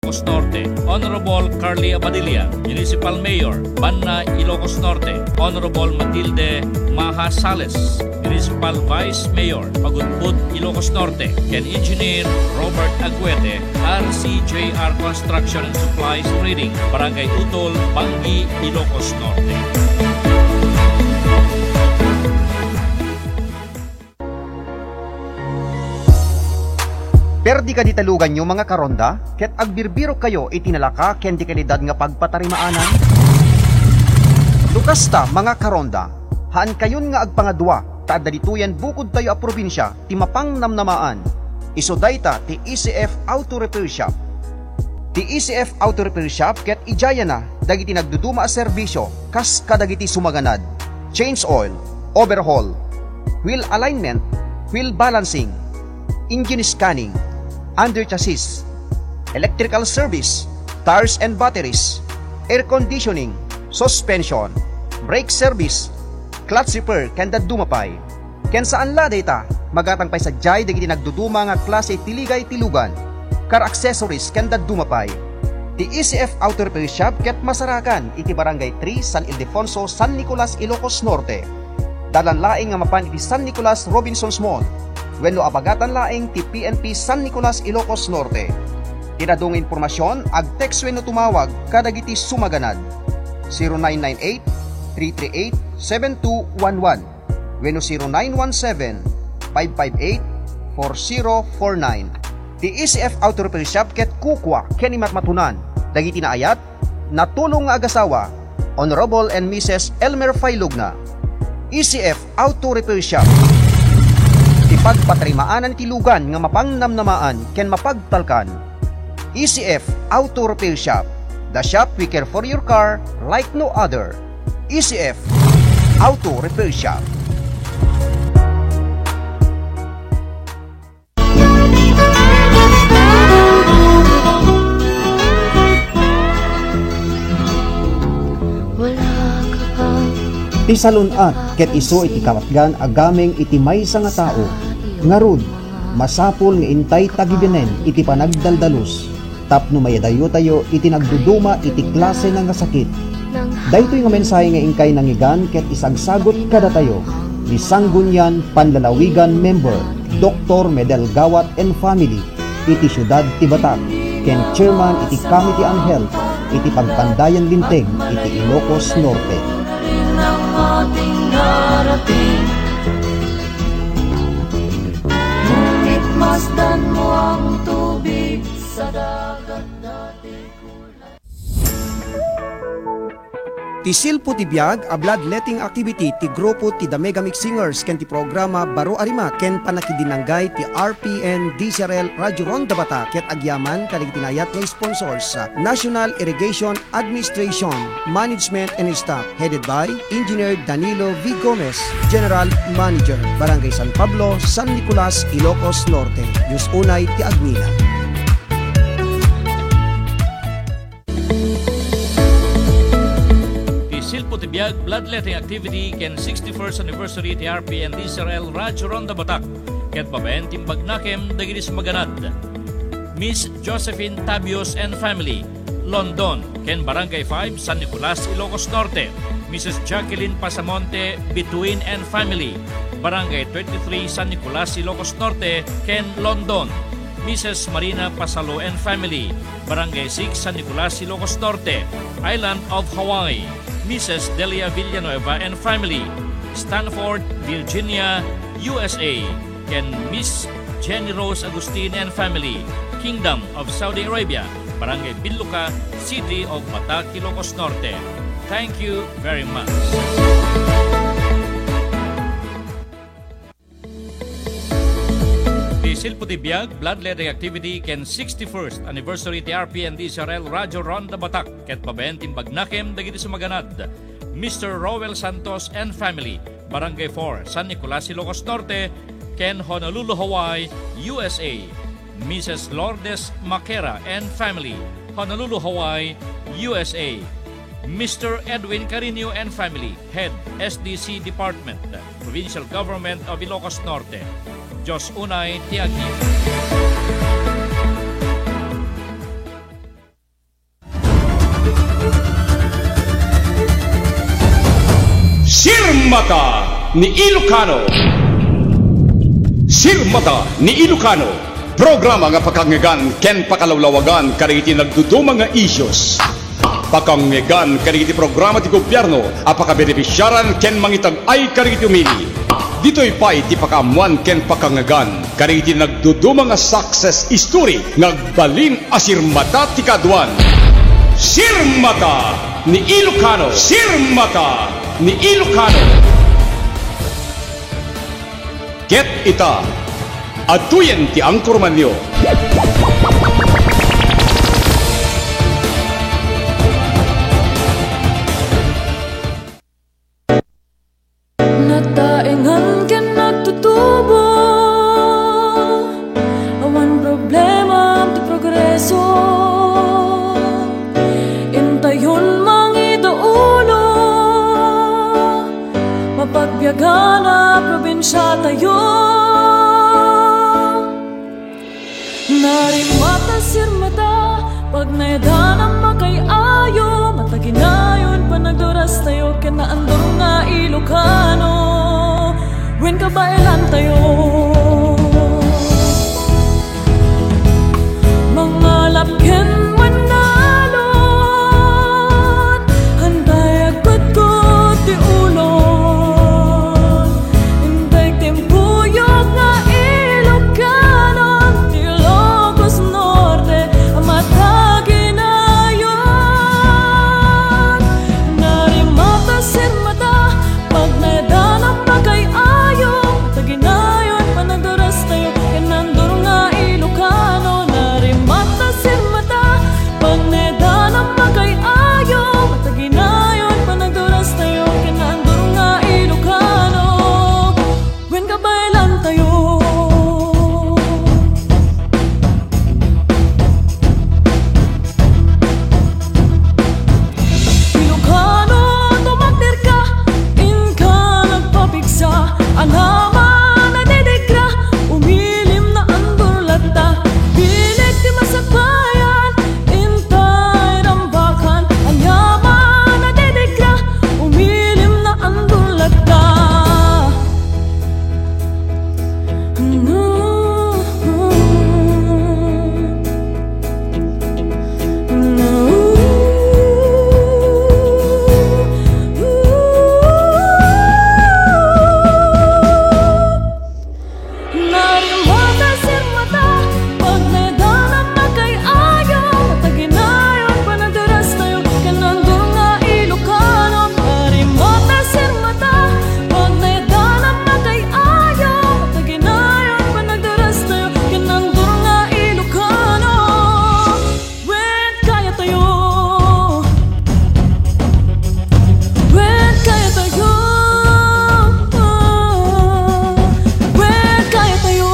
Ilocos Norte, Honorable Carly Abadilla, Municipal Mayor, Banna, Ilocos Norte, Honorable Matilde Maha Sales, Municipal Vice Mayor, Pagudpud, Ilocos Norte, Ken Engineer Robert Aguete, RCJR Construction and Supplies Trading, Barangay Utol, Bangi, Ilocos Norte. Perdi ka di talugan nyo mga karonda, ket agbirbiro kayo itinalaka ken di kalidad nga pagpatarimaanan. Lukasta mga karonda, haan kayon nga agpangadwa, taadda dituyan bukod tayo a probinsya, ti mapang namnamaan. Isodayta ti ECF Auto Repair Shop. Ti ECF Auto Repair Shop ket ijaya na, dagiti nagduduma a serbisyo, kas kadagiti sumaganad. Change oil, overhaul, wheel alignment, wheel balancing, engine scanning, under chassis, electrical service, tires and batteries, air conditioning, suspension, brake service, clutch repair kanda dumapay. Ken saan la data magatang pay sadyay dagiti nagduduma nga klase tiligay tilugan, car accessories kanda dumapay. Ti ECF Auto Repair Shop ket masarakan iti Barangay 3 San Ildefonso, San Nicolas, Ilocos Norte. Dalan laing nga mapan iti San Nicolas Robinsons Mall. Wenno abagatan laing ti PNP San Nicolas, Ilocos Norte. Tinadong informasyon ag-text wenno tumawag kadagiti sumaganad 0998-338-7211 wenno 0917-558-4049. Ti ECF Auto Repair Shop ket kukwa ken matmatunan dagiti naayat natulong nga agasawa Honorable and Mrs. Elmer Failugna. ECF Auto Repair Shop, pagpatrimaanan tilugan nga mapangnamnamaan ken mapagtalkan. ECF Auto Repair Shop, the shop we care for your car like no other. ECF Auto Repair Shop. Ti salunat ket iso iti kamatgan agameng iti maysa nga tao ngarud masapul nga intay tagibenen iti panagdaldalos tapno mayadayo tayo iti nagduduma iti klase nga sakit. Daytoy nga mensahe nga ingkay nangigan ket isagsagot kada tayo ni Sanggunian Panlalawigan member Dr. Medel Gawat and family iti syudad ti Batak ken chairman iti Committee on Health iti pagpandayan linteg iti Ilocos Norte. Ating narating, ngunit masdan mo ang tubig sa dagat dati kulay. Ti silpo ti biag a bloodletting activity ti grupo ti The Mega Mix Singers ken ti programa Baro Arima ken panakidinanggay ti RPN DCRL Radio Ronda Batak ket agyaman kadagiti tinayat nga sponsors sa National Irrigation Administration Management and Staff headed by Engineer Danilo V. Gomez, General Manager, Barangay San Pablo, San Nicolas, Ilocos Norte. Diyos unay ti Agnila. Silpo ti biag bloodletting activity ken 61st anniversary ti RPN DCRL Radio Ronda Batak ket babaen timbag nakem dagiti sumaganad. Miss Josephine Tabios and family, London, ken Barangay 5 San Nicolas, Ilocos Norte. Mrs. Jacqueline Pasamonte Bituin and family, Barangay 23 San Nicolas, Ilocos Norte, ken London. Mrs. Marina Pasalo and family, Barangay 6 San Nicolas, Ilocos Norte, Island of Hawaii. Mrs. Delia Villanueva and family, Stanford, Virginia, USA, and Miss Jenny Rose Agustin and family, Kingdom of Saudi Arabia, Barangay Biluca, City of Batak, Ilocos Norte. Thank you very much. Di silpo ti biag bloodletting activity ken 61st anniversary ti RPN DCRL Radio Ronda Batak ket paben timbag nakem dagiti sumaganad. Mr. Rowel Santos and family, Barangay 4 San Nicolas, Ilocos Norte, ken Honolulu, Hawaii, USA. Mrs. Lourdes Makera and family, Honolulu, Hawaii, USA. Mr. Edwin Carino and family, Head SDC Department, Provincial Government of Ilocos Norte. Diyos unay ti Agnila. Sirmata ni Ilocano. Sirmata ni Ilocano. Programa nga pakangegan ken pakalawlawagan kariti nagdudumang nga issues. Pakangegan kariti programa ti gobyerno apakabenepisyaran ken mangitag ay kariti umili. Dito'y pa'y ti pakamuan ken pakangegan kariti nagdudumang nga success story ngagbalin a sirmata ti kaduan. Sirmata ni Ilocano. Sirmata ni Ilocano. Ket ita atuyen ti angkor manyo. Nataingan ka nagtutubo, awan problema ti progreso. Intayon mangidaulo, mapagbiagana probinsya tayo. Narimata sirmata, pag naedanang makayayo, mataginayon pa nagduras tayo, kinaandor nga Ilocano, wen kabailan tayo. Mga lapken manalon, handay agad ko ti ulon, hinday timpuyok nga Ilocano, ti Ilocos Norte, mataginayon. Narimata sirmata, pag naedanang makayayo, mataginayon pa nagduras tayo, kinandor nga Ilocano. Narimata sirmata, pag naedanang makayayo, mataginayon pa nagduras tayo, kinandor nga Ilocano, wen kabailan tayo. Ilocano, tumakder ka, inka nagpapigsa, anaman na dedigra, umilim na ang durlata, binig di masakbayan, intay rambakan, anyaman na dedigra, umilim na ang durlata. Narimata sirmata, pag naedanang makayayo, mataginayon pa nagduras tayo, kinandor nga Ilocano. Narimata sirmata, pag naedanang makayayo, mataginayon pa nagduras tayo, kinandor nga Ilocano, wen kaya tayo. Wen kaya tayo. Wen kaya tayo.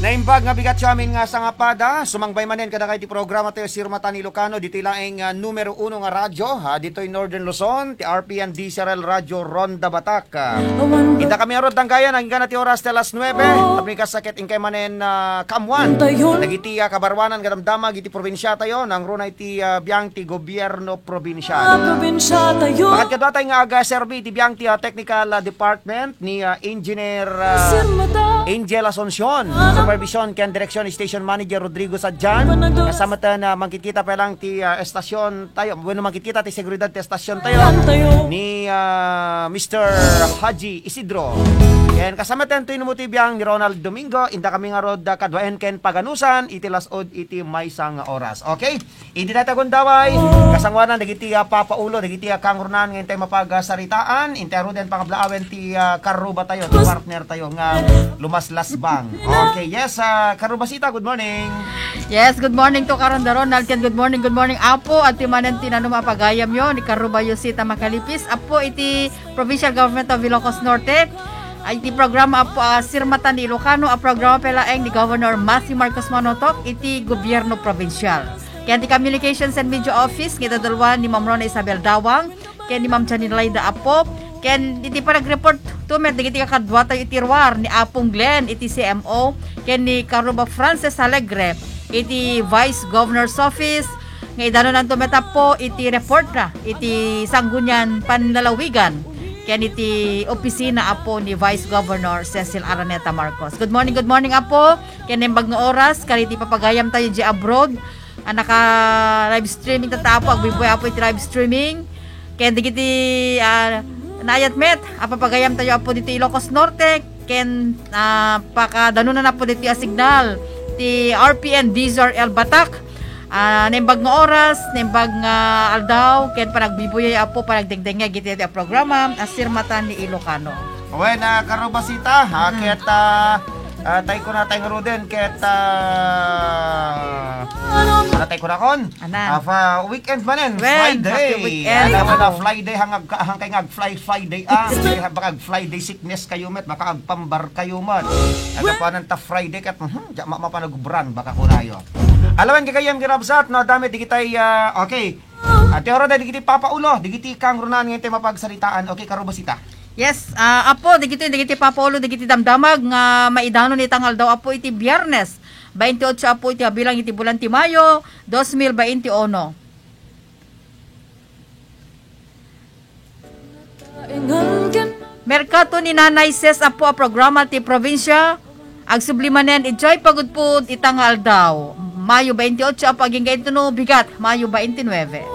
Naimbag nga bigat sa amin nga sangapada, sumangbay manen kada kay ti programa tayo Sirmata ni Ilocano, dito laing numero 1 nga radyo, dito'y Northern Luzon, ti RPN DCRL Radio Ronda Batak. Awan Ita kami arod tanggayan, ang ganati oras de las 9, tapos kasakit ingkay manen kamuan. tayon. Nagiti kabarwanan kadamdama, giti probinsya tayo, nang runay ti biyang ti gobyerno probinsyal. probinsya tayo. Bakit kadwa tayo nga aga serbi ti biyang ti technical department ni Engineer Sirmata, Angel Asuncion, supervision ken direksyon ni Station Manager Rodrigo Sadjan. Kasama tayo na magkikita pa lang ti estasyon tayo, bueno magkikita ti seguridad ti estasyon tayo awan tayo. ni Mr. Haji Isidro. Ken kasama tayo ito inumutibiyang ni Ronald Domingo, inda kami nga rod kadwaen ken paganusan, iti lasod iti maysang oras. Okay? Hindi na tayo gundaway, kasangwanan, nagiti papaulo, nagiti kangurnan, ngayon tayo mapagsaritaan, intero din pangablaawen ti karuba tayo, ti partner tayo nga lumaslasbang. Okay, yes, Karubasita, good morning. Yes, good morning to Karonda Ronald. Good morning Apo. At timanan tinanong mapagayam yun ni Karubayo Sita Makalipis. Apo iti Provincial Government of Ilocos Norte. Iti programa apo Sirmata ni Ilocano. A programa pelaeng ni Governor Matthew Marcos Manotok iti Gobyerno Provincial. Kaya ti Communications and Media Office kita dalawan ni Ma'am Rona Isabel Dawang. Kaya ni Ma'am Janine Laida Apo. Ken iti pa nag-report tumet digiti kakadwa tayo itirwar ni Apong Glenn iti CMO ken ni Caruba Frances Alegre iti Vice Governor's Office nga idano nan tumeta po iti report na iti Sanggunian Panlalawigan ken iti opisina apo ni Vice Governor Cecil Araneta Marcos. Good morning apo. Ken embag nga oras kaliti papagayam tayo di abroad. Naka live streaming tatapo agbiboy apo iti live streaming. Ken digiti naayat met apapagayam tayo apo dito Ilocos Norte. Ken pakadanunan na po dito a signal ti RPN DZRL Batak. Nembag nga oras, nembag nga aldaw, ken panagbibuyay apo panagdengdengya giti a programa asirmatan ni Ilocano. Wen karobasita ket tay ko na tay roden ket tay ko na kon. Weekend manen, Friday. Alam na Friday hangag kay Friday bakag Friday sickness kayo met baka agpambar kayo man. Aga panan ta Friday ket mapanagubran baka kunayo. Alawan kagayam girabsat no dami digitay okay. Ate ora digiti papaulo, digiti kang runan ngete mapagsaritaan. Okay karobasita. Yes, apo digiti papaulo digiti damdamag nga maidanon ni tangal daw apo iti Biyernes 28 apo iti bilang iti bulan ti Mayo 2021. Merkato ni Nanay Ses apo a programa ti probinsya agsublimanen enjoy pagudpud itangal daw Mayo 28 apo aging gaintuno bigat Mayo 29.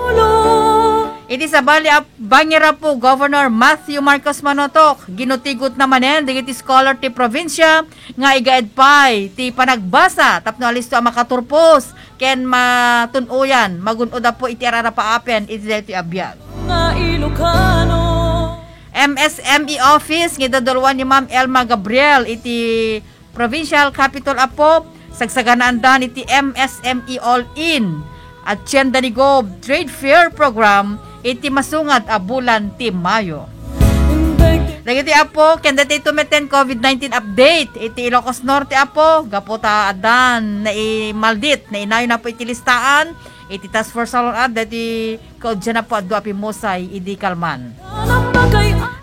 Iti sabali bangira po Governor Matthew Marcos Manotok ginutigot namanen digiti scholar ti probinsya nga igaed pay ti panagbasa tapno alisto a makaturpos ken matunuyan magunod po iti arara paapen iti deti abiyag. MSME office ngidadalwan ni Ma'am Elma Gabriel iti provincial capital apo sagsaganaan dan iti MSME All-In at Tienda ni Gob Trade Fair Program iti masungad a bulan ti Mayo. Dagiti apo ken dati tumeten COVID-19 update iti Ilocos Norte apo gapota adan na maldit na inayon na po iti listaan iti task force salon ad dati kaudyan na po addo api Musay idi Kalman.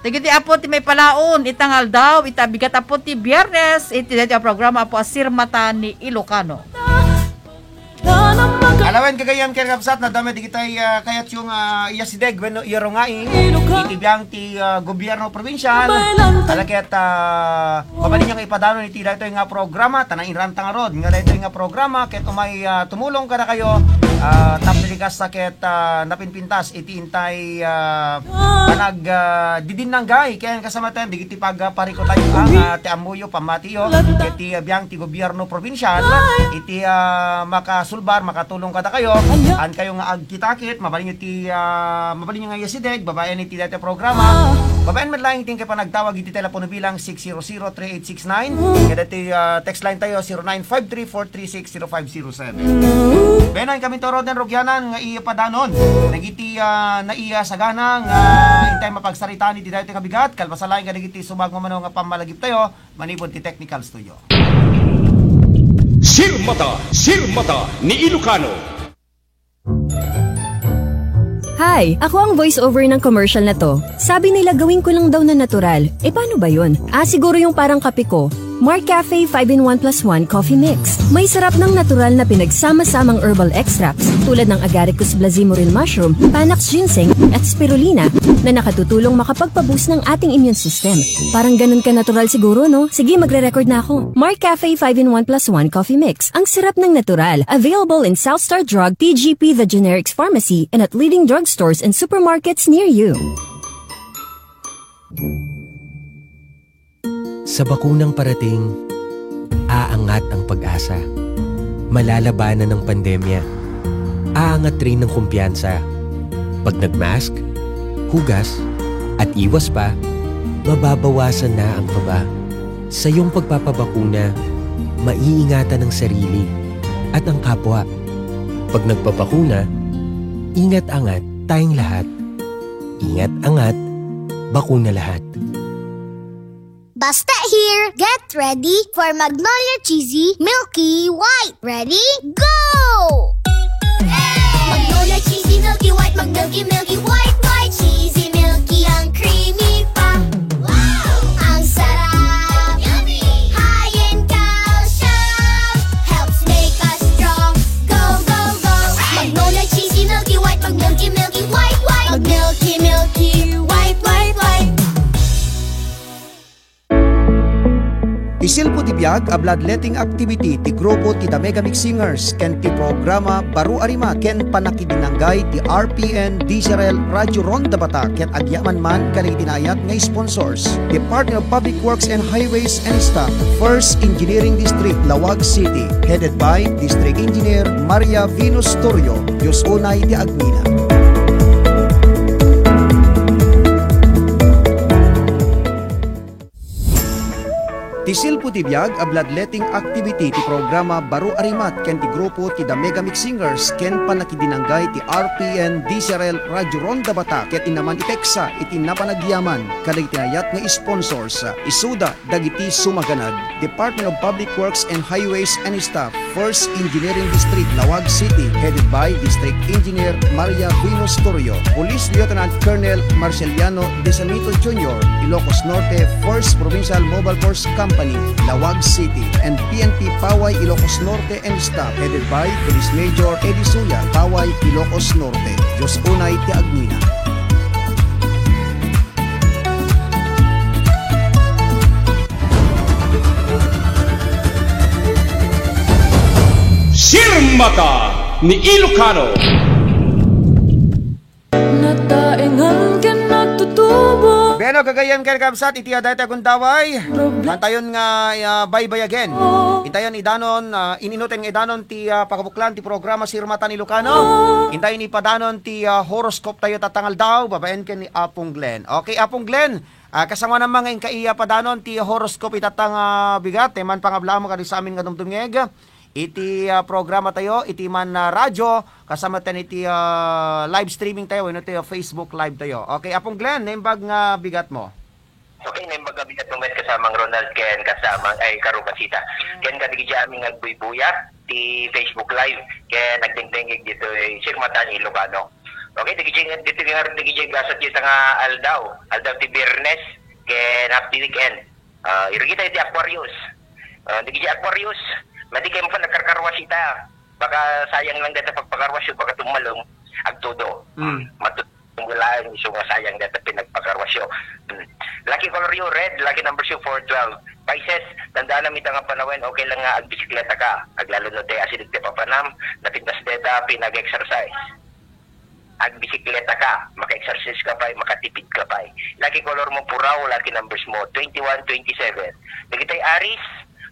Dagiti apo ti may palaon itangal daw itabigat apo ti Biyernes iti dati a programa apo asirmata ni Ilocano. Alawen kagayam ken kapsat na dami digitay kayat yung iyasideg wenno iyarongai itibiyang ti gobyerno provincial alaket mabalin nga ipadano iti daytoy nga programa tanang inranta nga rod nga daytoy nga programa ket umay tumulong kada kayo tapilikas saket napinpintas iti intay panag didinanggay ken kasamatan digiti pagpariko tayo ang ti amuyo pamatiyo ket ti biyang ti gobyerno provincial iti makasulbar makatulong kada kayo an kayo nga agkitakit mabalin mabalin nga yasideg babaen iti dati programa babaen medlaing ting kay panagtawag iti telepono bilang 600-3869 kada ti text line tayo 0953-436-0507 benan kami toro den rogyanan nga ipadanon nagiti naiya sagana nga intay mapagsaritaan iti dati kabigat kalpasalain nga nagiti subag mamano nga pamalagip tayo manipod ti technical studio. Sirmata ni Ilocano. Hi, ako ang voice-over ng commercial na to. Sabi nila gawin ko lang daw na natural. Paano ba yun? Siguro yung parang kape ko. Mark Cafe 5-in-1 + 1 Coffee Mix. May sarap ng natural na pinagsama-samang herbal extracts tulad ng Agaricus blazimoril mushroom, Panax ginseng at spirulina na nakatutulong makapagpaboost ng ating immune system. Parang ganun ka natural siguro, no? Sige, magre-record na ako. Mark Cafe 5-in-1 + 1 Coffee Mix. Ang sarap ng natural. Available in Southstar Drug, TGP The Generics Pharmacy, and at leading drugstores and supermarkets near you. Sa bakunang parating, aangat ang pag-asa. Malalabanan ng pandemya. Aangat rin ng kumpiyansa. Pag nagmask, hugas, at iwas pa, mababawasan na ang kaba. Sa iyong pagpapabakuna, maiingatan ang sarili at ang kapwa. Pag nagpapakuna, ingat-angat tayong lahat. Ingat-angat, bakuna lahat. Basta here, get ready for Magnolia Cheesy Milky White. Ready? Go! Magnolia Cheesy Milky White, Milky White, white, cheesy, milky, ang creamy pa. Wow! Ang sarap! Yummy! High in calcium, helps make us strong. Go, go, go! Magnolia Cheesy Milky White, Milky White, white, milky, white, white, white. Isilpo ti biag a bloodletting activity ti grupo ti The Megamix Singers ken ti programa Baru Arima ken panakidinanggay ti RPN DZRL Radio Ronda Batak ken agyaman man kanang dinayat nga sponsors. Department of Public Works and Highways and Staff, First Engineering District, Lawag City, headed by District Engineer Maria Venus Torrio, Diyos unay ti Agmina. Tisilpo ti biag a bloodletting activity ti programa Baru Arimat ken ti grupo ti The Megamix Singers ken panakidinanggay ti RPN DZRL Radio Ronda Batak ket inaman iteksa iti napanagyaman kadag tinayat nga sponsors isuda dagiti sumaganad Department of Public Works and Highways and Staff, First Engineering District, Lawag City, headed by District Engineer Maria Venus Torrio, Police Lieutenant Colonel Marceliano De Sanito Jr., Ilocos Norte, First Provincial Mobile Force Company, Lawag City, and PNP Paway, Ilocos Norte and Staff, headed by Police Major Eddie Suya, Paway, Ilocos Norte. Diyos unay ti Agmina. Sirmata ni Ilocano. Nataingan ka natutubo. Beno kagayan kay kabsat iti dayta gundaway. Antayon nga bye-bye again. Intayon idanon ininuten nga idanon ti pakabuklan ti programa Sirmata ni Ilocano. Intayon ipadanon ti horoscope tayo tatangal daw babaen ken ni Apong Glenn. Okay, Apong Glenn. Kasama ng mga inkaiya padanon ti horoscope itatang bigat man pangablamo kadi sa amin nga dumdumngeg. Iti programa tayo, iti man radyo, kasama tayo iti live streaming tayo, iti Facebook live tayo. Okay, Apong Glenn, naimbag nga bigat mo. Okay, naimbag nga bigat mo met kasamang Ronald Ken, kasamang ay Karubasita. Ken kadigidya aming nagbuy-buya, ti Facebook live, ken nagdingdingig dito Sirmata ni Ilocano. Okay, digidya gasat dito nga aldaw ti Biyernes, ken happy weekend. Irigita iti Aquarius. Digidya Aquarius, madi kayo pa nagkarkarwasita. Baka sayang lang dito pagpakarwasyo, baka tumalong, agtudo. Matutunggulaan, iso nga sayang dito pinagpakarwasyo. Lucky color yung red, lucky number 412. Pisces, tandaan namin nga panawin, okay lang nga agbisikleta ka. Aglalo no te, asidig te papanam, napintas deta, pinag-exercise. Agbisikleta ka, maka-exercise ka pa, makatipid ka pa. Lucky color mo puraw, lucky numbers mo 21, 27. Nagitay Aris,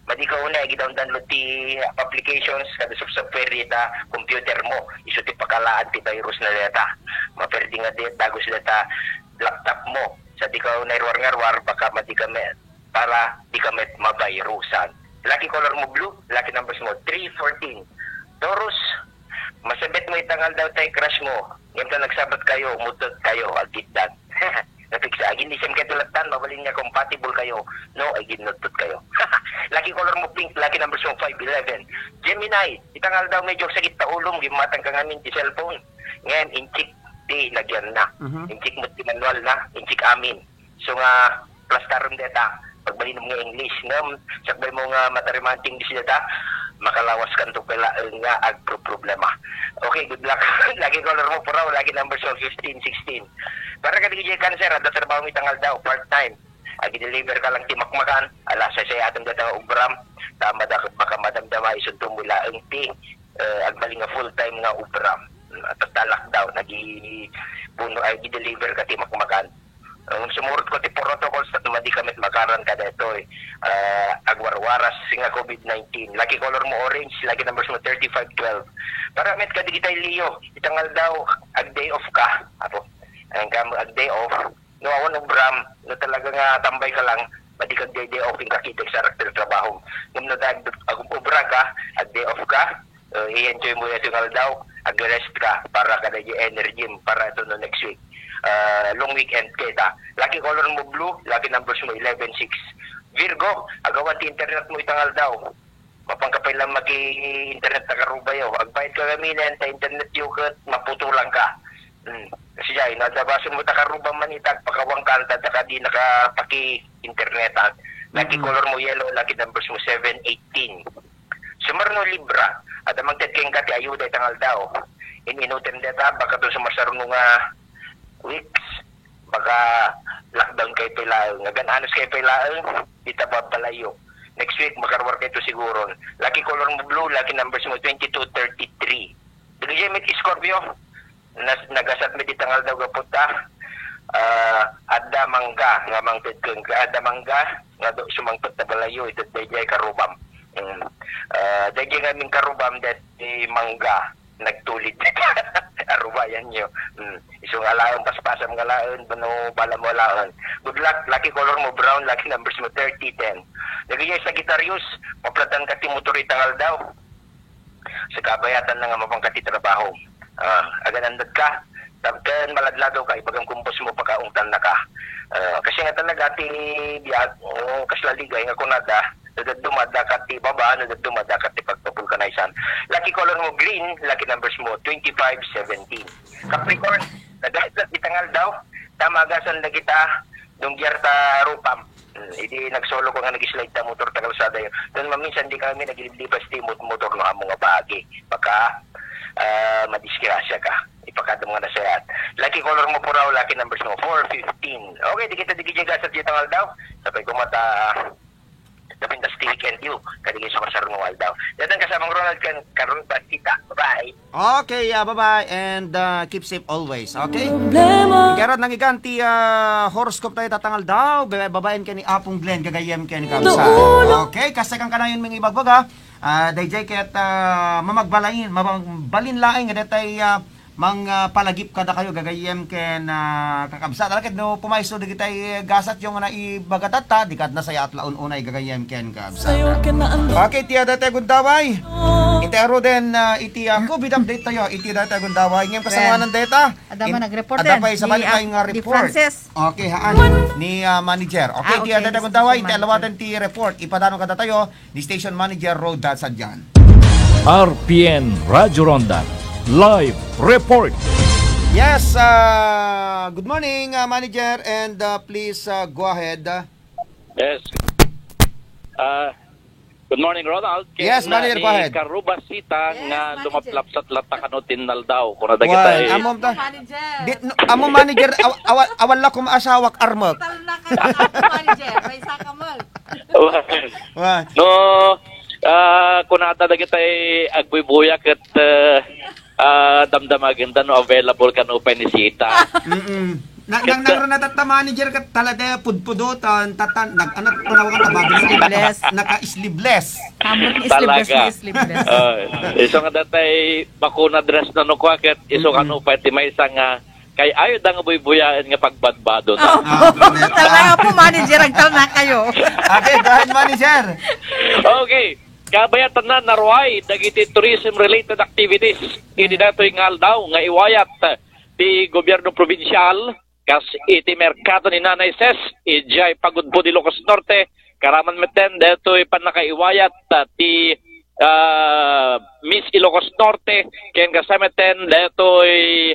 madi ka una, download ti applications kada sa software dita, computer mo, iso ti pakalaan ti virus na data. Maperdi nga dita, dagos data, laptop mo. Sa di ka una irwar-ngarwar, baka madi ka para di ka mavirusan. Lucky color mo blue, lucky numbers mo 314. Taurus, masabit mo itangal daw tayo crush mo. Ngayon nagsabat kayo, umutot kayo, agitdan. Napiksa, agin isem kayo tulatan, mabalin nga compatible kayo. No, ay ginutot kayo. Lucky color mo pink, lucky numbers mo 511. Gemini, itangal daw medyo sakit ta ulong, gimatang ka ngamin di cellphone. Ngayon, inchik di lagyan na. Inchik mo di manual na, inchik amin. So nga, plus karon deta, pagbalin mo nga English, nga, sakbay mo nga matarimanting di deta, makalawas ka ito pala nga agro-problema. Okay, good luck. Lagi color mo puraw, lagi numbers mo 15, 16. Para ka DJ Cancer, at trabaho mo itangal daw, part-time. Agi-deliver ka lang timakmakan, alas sa atong datang ubram, tama da baka madamdama isunto mula ang ti, agbaling nga full-time nga ubram. At lockdown, puno ay i-deliver ka timakmakan. Sumurot ko ti protocols at madi kamit makaran kada ito agwarwaras nga COVID-19. Lucky color mo orange, lucky numbers mo 3512. Para met ka digitay Leo, itangal daw ag day off ka. Apo. Ang ag day off, no awan ubram, no talaga nga tambay ka lang, madi kag day off ing kakitek sa trabaho. Ngum na dag ag ubra ka, ag day off ka, i-enjoy mo itangal daw, ag rest ka para kada energy para ito no next week. Long weekend kita. Lucky color mo blue, lucky numbers mo 11-6. Virgo, agawan ti internet mo itangal daw. Mapangkapay lang magi-internet na karubayo. Agbayad ka gaminin, ta internet yukat, maputulang ka. Kasi dyan, nadabaso mo ta karubang manitag, pakawang kanta, taka di nakapaki-internetan. Lucky color mo yellow, lucky numbers mo 7-18. Sumarno Libra, at amang tetkeng ka ti ayuda itangal daw. Ininutem deta, baka doon sumasarno nga weeks, baka lockdown kay pilaang, nagananos kay pilaang, di tababalayo. next week makarwar kayo to siguro. Lucky color mo blue, lucky numbers mo 2233. Dagijemit Scorpio, nagasat mi ditangal daw gapunta. Adda mangga nga mangtid kun adda mangga nga do sumangtot na balayo ito dayjay karubam. Dayjay nga ming karubam that mangga nagtulid. Arubayan nyo. Isong alaon, paspasam ng alaon, bano bala mo alaon. Good luck, lucky color mo brown, lucky numbers mo 3010. Nagigay sa Sagittarius, maplatan ka timuturit tangal daw. Sa kabayatan na nga mapangkati trabaho. Aganandad ka, tapkan maladlagaw ka, ibagang kumpos mo pagkaungtan na ka. Kasi nga talaga, kaslaligay nga kunada, nadadumada ka ti baba, nadadumada ka ti pagpapulkanaysan. Lucky color mo green, lucky numbers mo 2517. Capricorn, nagahit itangal daw, tamagasan na kita, dungyar ta rupam. Hindi nagsolo ko nga nag-slide ta motor ta kalsada yun. Doon maminsan di kami naglilibas ti motor no among nga bagi. Baka madiskirasya ka. Ipakada mo nga nasayat. Lucky color mo po raw, lucky numbers mo 415. Okay, di kita digigigas at tangal daw. Sabay kumata Dabing the stick and you. Kadigay sa masarungal daw. Datan kasamang Ronald karon Basita. Bye-bye. Okay, bye-bye and keep safe always. Okay? Karon nang iganti horoscope tayo tatangal daw. Babaen ka ni Apong Glenn gagayem ken kamsa. Okay, kasakan ka na yun mga ibagbaga. Dayjay ket mamagbalin laing nga detay mang palagip kada kayo gagayem ken kakabsa talaga no pumayso di kitay gasat yung na ibagatata di kat na saya at laun unay gagayem ken kabsa. Okay, tiya data gundaway. Itero den iti COVID update tayo iti data gundaway ngem kasamanan data. Adama nag-report din. Adapay sa balik nga report. Okay, haan ni manager. Okay, tiya data gundaway iti alawatan ti report ipadano kada tayo ni station manager Road Sadyan. RPN Radyo Ronda Live Report. Yes, good morning, manager, and please go ahead. Yes. Good morning, Ronald. Yes, manager, go ahead. Karubasita nga lumaplap sa tlatakan tinal daw. Kung nadagita Amo manager, awal la kum asawak armok. Manager, may sakamol. No, kung nadagita agbubuyak at damdamagin no available ka no penisita. Nang natata manager ka talada pudpudotan tatan nag-anat panawagan tabagin naka-sleeveless. Amot sleeveless. Iso nga datay bakuna dress na no kwakit iso kanu pa ti may nga kay ayo dang buy-buyaan nga pagbadbado na. Talaga po manager ang na kayo. Okay, go ahead manager. Okay. Kabayatan na naruay dagiti tourism-related activities. Hindi nato ingal daw nga iwayat ti gobyerno probinsyal kas iti merkado ni Nanay Ses ijay pagudpo di Ilocos Norte karaman meten detoy panakaiwayat ti Miss Ilocos Norte ken kasameten detoy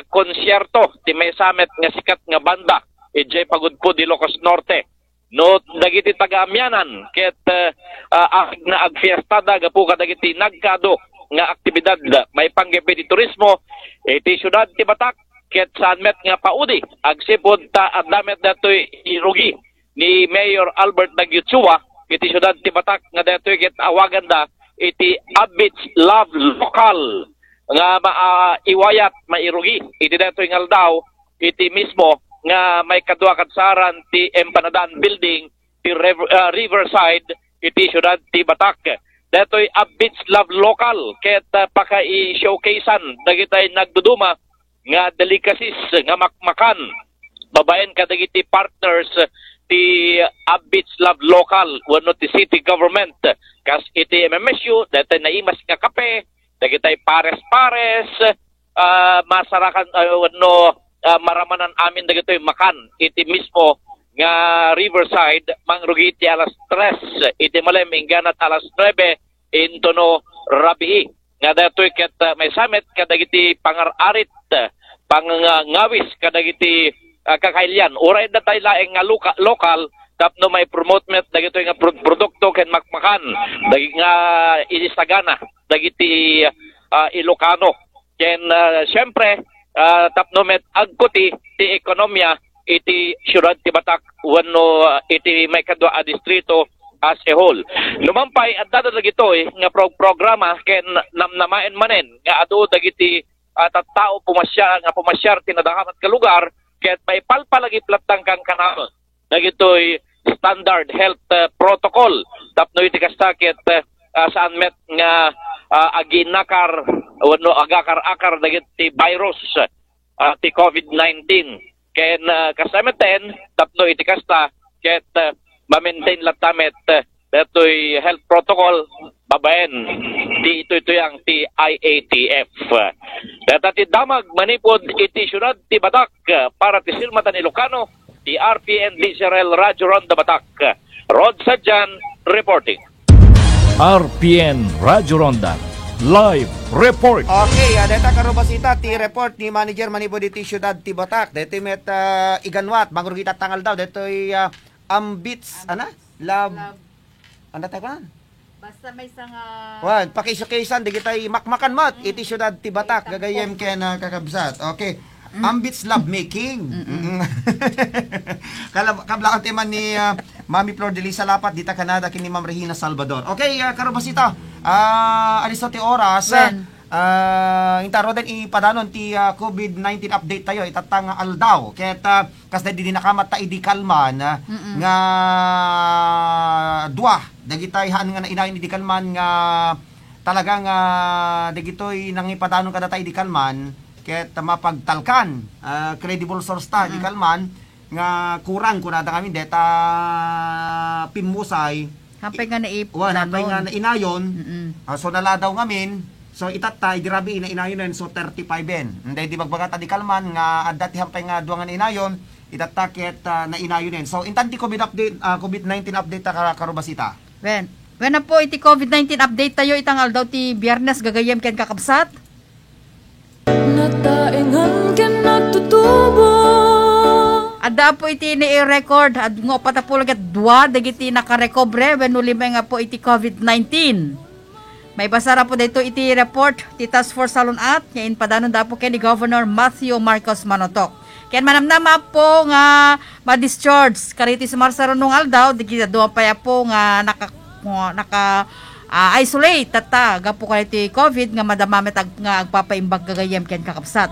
konsyerto ti may samet nga sikat nga banda ijay pagudpo di Ilocos Norte. No dagiti taga-amyanan ket na agfiestada gapu kadagiti nagkado nga aktibidad may panggepe di turismo iti syudad ti Batak ket sanmet nga paudi agsipod ta addamet datoy irugi ni Mayor Albert Nagyutsua iti syudad ti Batak nga datoy ket awagan da iti Abits Love Local nga iwayat mairugi iti datoy ngaldaw iti mismo nga may kadua katsaran ti Empanadaan Building ti Riverside iti syudad ti Batak. Datoy Abits Love Local ket paka-i-showcasean dagitay nagduduma nga delicacies nga makmakan. Babaen kadagiti partners ti Abits Love Local wenno ti city government kas iti MMSU datoy naimas nga kape dagitay pares-pares masarakan wenno maramanan amin dagitoy makan iti mismo nga Riverside mangrugi iti alas 3 iti malem ingganat alas 9 intono rabii nga datoy ket may summit kadagiti pangararit pangngawis kadagiti kakailyan uray datay laeng nga lokal tapno may promotement dagitoy nga produkto ken makmakan dagi nga inisagana dagiti Ilocano ken syempre tapno met agkuti ti ekonomiya iti syudad ti Batak wenno iti may kadua a distrito as a whole. Lumampay at dato dagitoy nga programa ken namnamaen manen nga adu dagiti tattao pumasyar tinadahamat ka lugar ket may palpalagi platang kan kananon. Dagitoy standard health protocol tapno iti kasta ket saan met nga aginakar wano agakar-akar dagiti virus ti COVID-19 ken kasameten tapno iti kasta ket ma-maintain latamet datoy health protocol babaen ti ito yang ti IATF. Data ti damag manipod iti syudad ti Batak para ti Silmatan Ilocano ti RPN DZRL Radyo Ronda Batak. Rod Sadjan reporting. RPN Radyo Ronda Live Report. Okay, deta karobasita ti report ni Manager Manipod iti syudad ti Batak. Dito met iganwat mangrugita tangal daw detoy ambits lab anda tayo kan Basta may isang wan pakisyo-kisan di kita makmakan mat iti syudad ti Batak gagayem ken kakabsat. Okay, ambits love making. Kablaan teman ni Mami Flor de Lisa Lapat dita Canada kini Ma'am Regina Salvador. Okay, karobasita aliso ti oras intaro den ipadanon ti COVID-19 update tayo itatang aldaw ket kasda di nakamat ta idi kalman nga dua dagitay haan nga inayon idi kalman nga talagang dagitoy nang ipadanon kada ta idi kalman ket mapagtalkan credible source ta idi kalman nga kurang kunada kami deta pimusay hampay nga hampay nga na inayon so naladaw ngamin. So itatay dirabi ina inayon so 35 ben. Hindi di magbagat adi kalman nga dati hampay nga duangan inayon itatakit na inayon. So intanti COVID-19 update ta karobasita. When na po iti COVID-19 update tayo itangal daw ti Biyernes gagayem ken kakabsat. Nataingan ken nagtutubo. Ada po iti ni-record at nga patapulog at dua dagiti nakarekobre when ulimay nga po iti COVID-19. May basara po dito iti report ti Task Force Salon at ngayon padanon da po kay ni Governor Matthew Marcos Manotoc. Kaya manamnama po nga ma-discharge kariti sumarsaro nung aldaw digita doon pa po nga isolate tata gapo kariti COVID nga madamamit nga agpapaimbag gagayem ken kakapsat.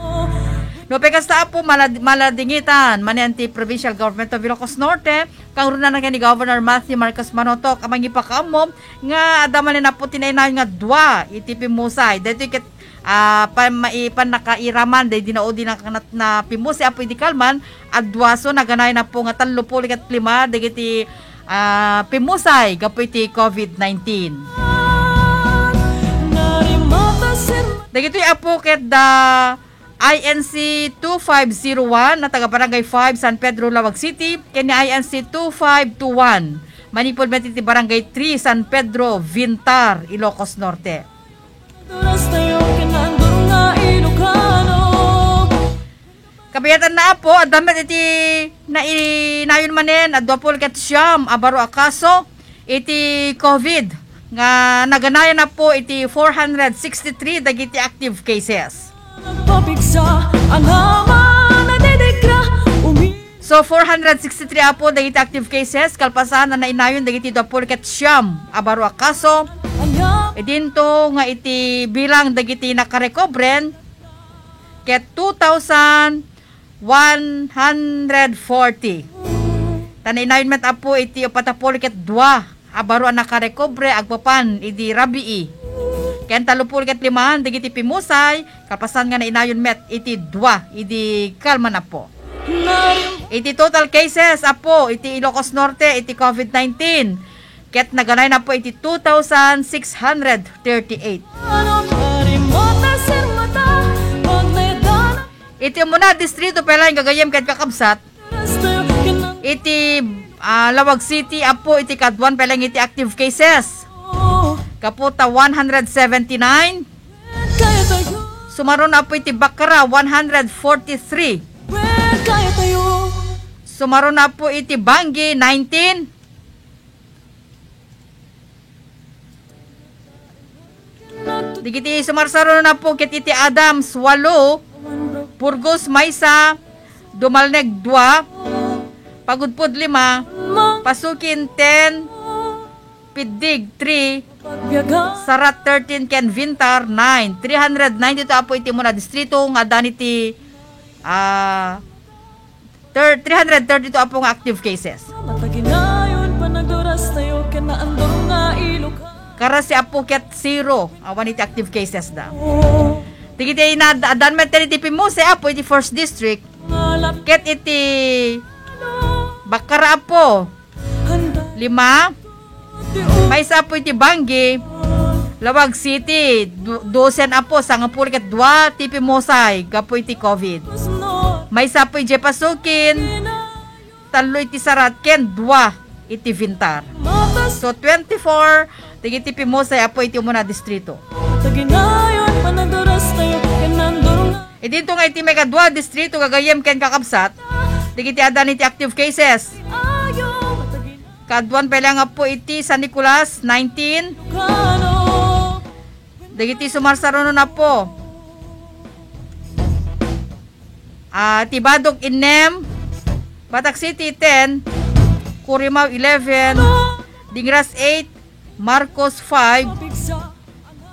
No pekasta po maladingitan manenti Provincial Government of Ilocos Norte kang runan ni Governor Matthew Marcos Manotoc amang ipakaamom nga adaman na po tinaynayon nga dua iti pimusay dito ket pan nakairaman day dinaudi na pimusay apo idi kalman adwaso naganay na po nga 35 dagiti pimusay gapo iti COVID-19. Dagiti apo ket da INC 2501 na taga Barangay 5 San Pedro Lawag City ken INC 2521 manipod met iti Barangay 3 San Pedro Vintar Ilocos Norte. Kabayatan na po adamet iti nayon manen adwa pol ket siyam abaro akaso iti COVID nga naganayan na po iti 463 dagiti active cases. So 463 apo dagiti active cases kalpasan na nainayon dagiti dapol ket siyam abaro akaso idinto nga iti bilang dagiti nakarekobren ket 2,140 taninayon met apo iti patapol ket 2 abaro nakarekobre agpapan idi rabii ken 35 dagiti pimusay kapasan nga nainayon met iti 2 idi kalma na po. Iti total cases apo iti Ilocos Norte iti COVID-19 ket naganay na po iti 2,638. Iti muna distrito pelay gagayem ket kakabsat iti Lawag City apo iti kadwan pelay iti active cases kaputa 179. Sumaron na po iti Bakara 143. Sumaron na po iti Bangi 19. Digiti sumarsaro na po ket iti Adams 8, Burgos Maysa Dumalneg 2, Pagudpod 5, Pasukin 10, Pidig 3, Sarat 13, Ken Vintar 9. 390 to apo iti muna distrito nga daniti 332 apo nga active cases. Kara si apo ket 0 awan iti active cases da. Tigiti na adanmet iti Pimuse apo iti 1st district ket iti Bakara apo 5. May isa po iti Bangi, Lawag City, 12 apo, sangapuri ket 2, tipi Mosay, gapo iti COVID. May isa po iti Pasukin, 3 iti Sarat, ken 2 iti Vintar. So 24, tigi tipi Mosay, apo iti muna distrito. E dito nga iti mega 2 distrito, gagayem ken kakabsat, tigi iti adan iti active cases. Kaduan pala nga po iti San Nicolas 19. Dagiti sumarsarono na po. Tibadog Inem, Batak City 10, Curimaw 11, Dingras 8, Marcos 5,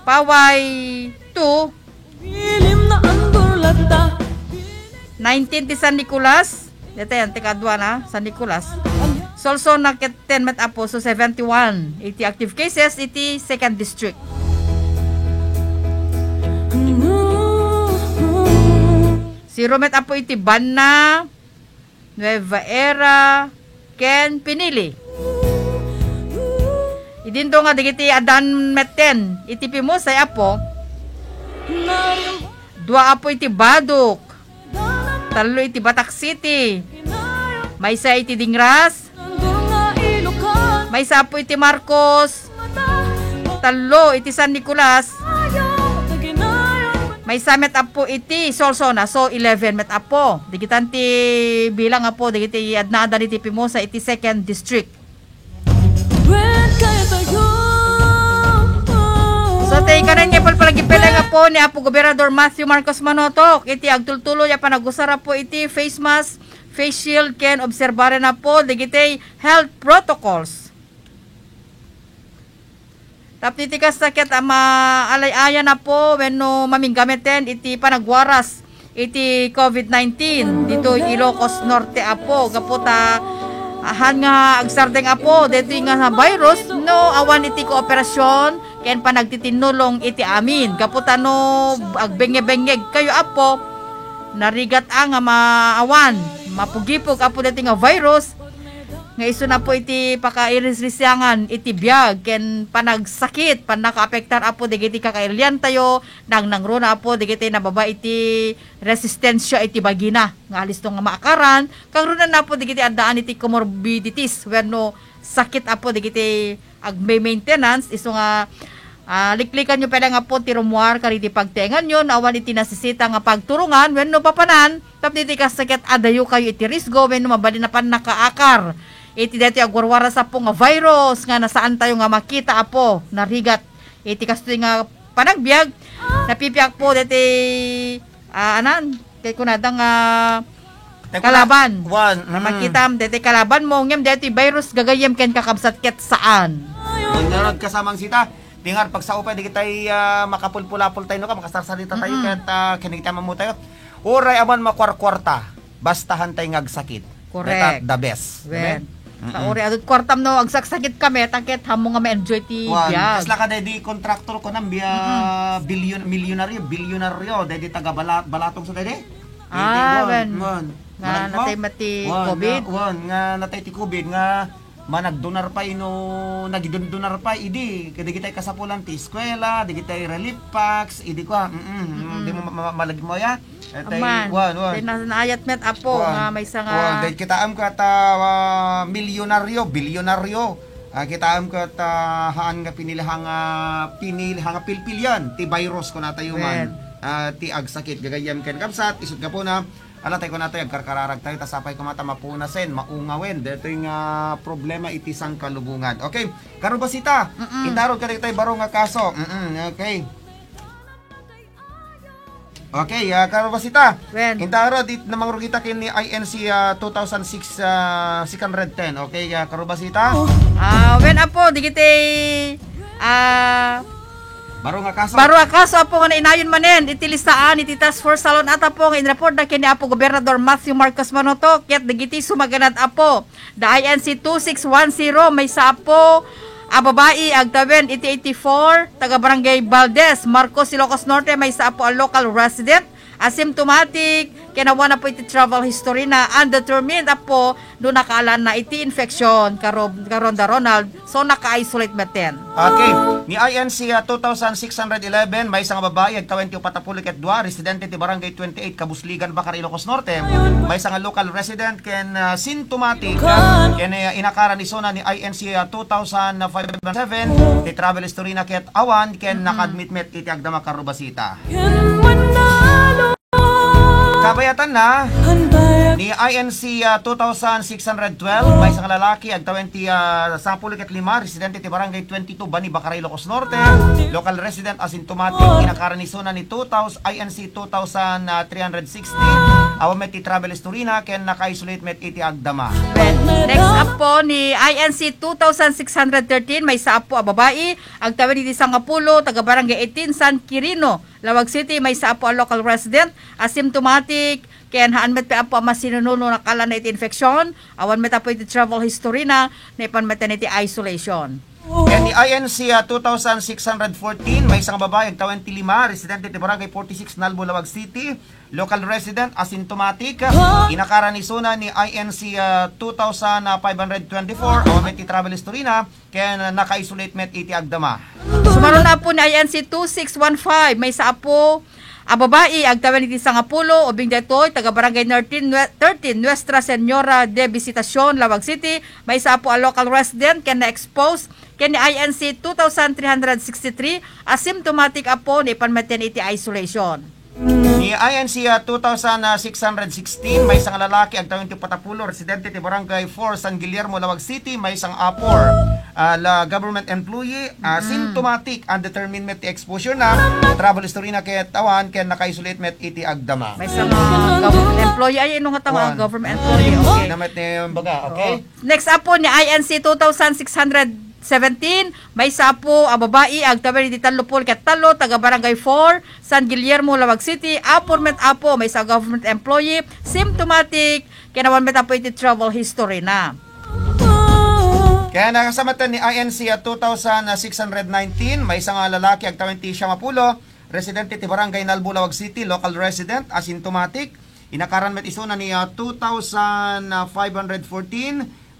Paway 2, 19 ti San Nicolas. Dito yan, tikadwa na, San Nicolas. Solson na ket 10 met apo, so 71. Iti active cases, iti 2nd district. Zero met apo iti Banna, Nueva Era, ken Pinili. Idinto nga digiti adan met 10, iti Pimosay apo. 2 apo iti Baduk, 3 iti Batak City, may isa iti Dingras, may isa po iti Marcos, 3 iti San Nicolas, may isa met apo iti Solsona, so 11 met apo. Digitan ti bilang apo, digiti adnaadan iti Pimosa iti 2nd district. So tayo ka na niya palagi nga po ni Apo Gobernador Matthew Marcos Manotok. Iti agtultuloy ya panagusara po iti face mask, face shield, ken obserbare na po digiti health protocols. Tapos iti kasakit alay-aya na po wenno maminggameten iti panagwaras iti COVID-19 dito Ilocos Norte apo gaputa ahan nga agsardeng apo dito nga virus no awan iti kooperasyon ken panagtitinulong iti amin gaputa no agbenge-bengeg kayo apo narigat nga maawan mapugipog apo dito nga virus nga iso na po iti pakairisrisyangan iti biyag ken panagsakit panakaapektar apo digiti kakailian tayo nangnangro na apo digiti nababa iti resistensya iti bagina nga alis nga maakaran kagrunan na po digiti addaan iti comorbidities wenno sakit apo digiti agmay maintenance iso nga liklikan nyo pala nga po ti rumuar kariti pagtengan nyo awan iti nasisita nga pagturungan wenno papanan tapos iti kasakit adayo kayo iti risgo wenno mabali na pan nakaakar iti dati agwarwara sa po nga virus nga nasaan tayo nga makita apo narigat iti kastoy nga panagbiag napipiak po dati anan kay kunadang kalaban makitam dati kalaban mo ngem dati virus gagayem ken kakabsat ket saan nangarag kasamang sita tingar pag sa upay di kitay makapulpulapul tayo no ka makasarsalita tayo ket kinigita mo tayo uray aman makwarkwarta bastahan tayo ngagsakit correct the best when sa uri adut kwartam no agsaksakit kami takit hamo nga ma-enjoy ti biag. Kasla ka di kontraktor ko nang biya bilyonaryo dedi taga balatong sa dedi. Nga natay mati COVID. Nga natay ti COVID nga managdonar pa ino nagidondonar pa idi kadi kitay kasapulan ti eskwela, di kitay relief packs, idi ko di mo malagi mo ya. Aman, naayat met apo nga may isa nga dahil kitaam ka milyonaryo, bilyonaryo kitaam ka haan nga pinilihang pilpilyan ti virus ko natayo man ti agsakit gagayam ken kapsat isut ka po na alatay ko nato agkarkararag tayo tasapay ko mata mapunasen maungawen dito yung problema iti sang kalubungan. Okay karubasita itarod ka tayo baro nga kaso okay Okay, karubasita. When? Intaro dit namang rugita kin ni INC 2006 610. Okay, karubasita. When apo digiti Baro nga kaso. Baro akaso apo nga inayon manen iti listaan iti task force salon at apo nga inreport na kini apo Gobernador Matthew Marcos Manoto ket digiti sumaganad apo da INC 2610 may sa apo babae ag tawen iti 84 taga Barangay Valdez Marcos Ilocos Norte may sa apo a local resident asymptomatic kinawa na po iti travel history na undetermined apo do nakaalan na iti infection karonda Ronald so naka-isolate meten. Okay, ni INC 2611 may isang babae ag 20 patapulik at 2 residente ti Barangay 28 Kabusligan Bacar Ilocos Norte may isang local resident ken symptomatic ken inakaran ni zona ni INC 2057 ti travel history na ket awan ken naka-admit met iti agdama karubasita. Kabayatan na ni INC 2612 may isang lalaki ag 20 10 residente ti Barangay 22 Bani Bacar Ilocos Norte local resident asymptomatic inakaran ni zona ni INC 2360 awan met ti travel history na ken naka-isolate met iti agdama. Next up po ni INC 2613 may sa apo a babae ag tawid iti Sangapulo taga Barangay 18 San Quirino Lawag City may sa apo a local resident asymptomatic ken haan met pa apo masinununo nakala na iti infection awan met apo iti travel history na ipan met iti isolation. Yan ni INC 2614 may isang babae ag 25 residente ti Barangay 46 Nalbo Lawag City local resident asymptomatic inakaran ni zona ni INC 2524 awan met ti travel history na ken naka-isolate met iti agdama. Sumaron na po ni INC 2615 may sa apo a babae ag tawen iti Sangapulo ubing detoy taga Barangay 13 Nuestra Señora de Visitacion Lawag City may sa apo a local resident ken na-expose ken ni INC 2363 asymptomatic apo ni panmeten iti isolation. Ni INC 2616 may isang lalaki ag 20 patapulo residente ti Barangay 4 San Guillermo Lawag City may isang apor la government employee symptomatic undetermined met exposure na travel history na ket awan ken naka-isolate met iti agdama. May isang government employee ay inong tama government employee. Okay. Namet ni baga, okay? Next up po ni INC 2617 may sapo a babae ag tawen iti Talupol ket talo taga Barangay 4 San Guillermo Lawag City apor met apo may sa government employee symptomatic kinawan met apo iti travel history na. Kaya nakasamatan ni INC 2619 may isang lalaki ag 20 Siamapulo residente ti Barangay Nalbo Lawag City local resident asymptomatic inakaran met isuna ni 2514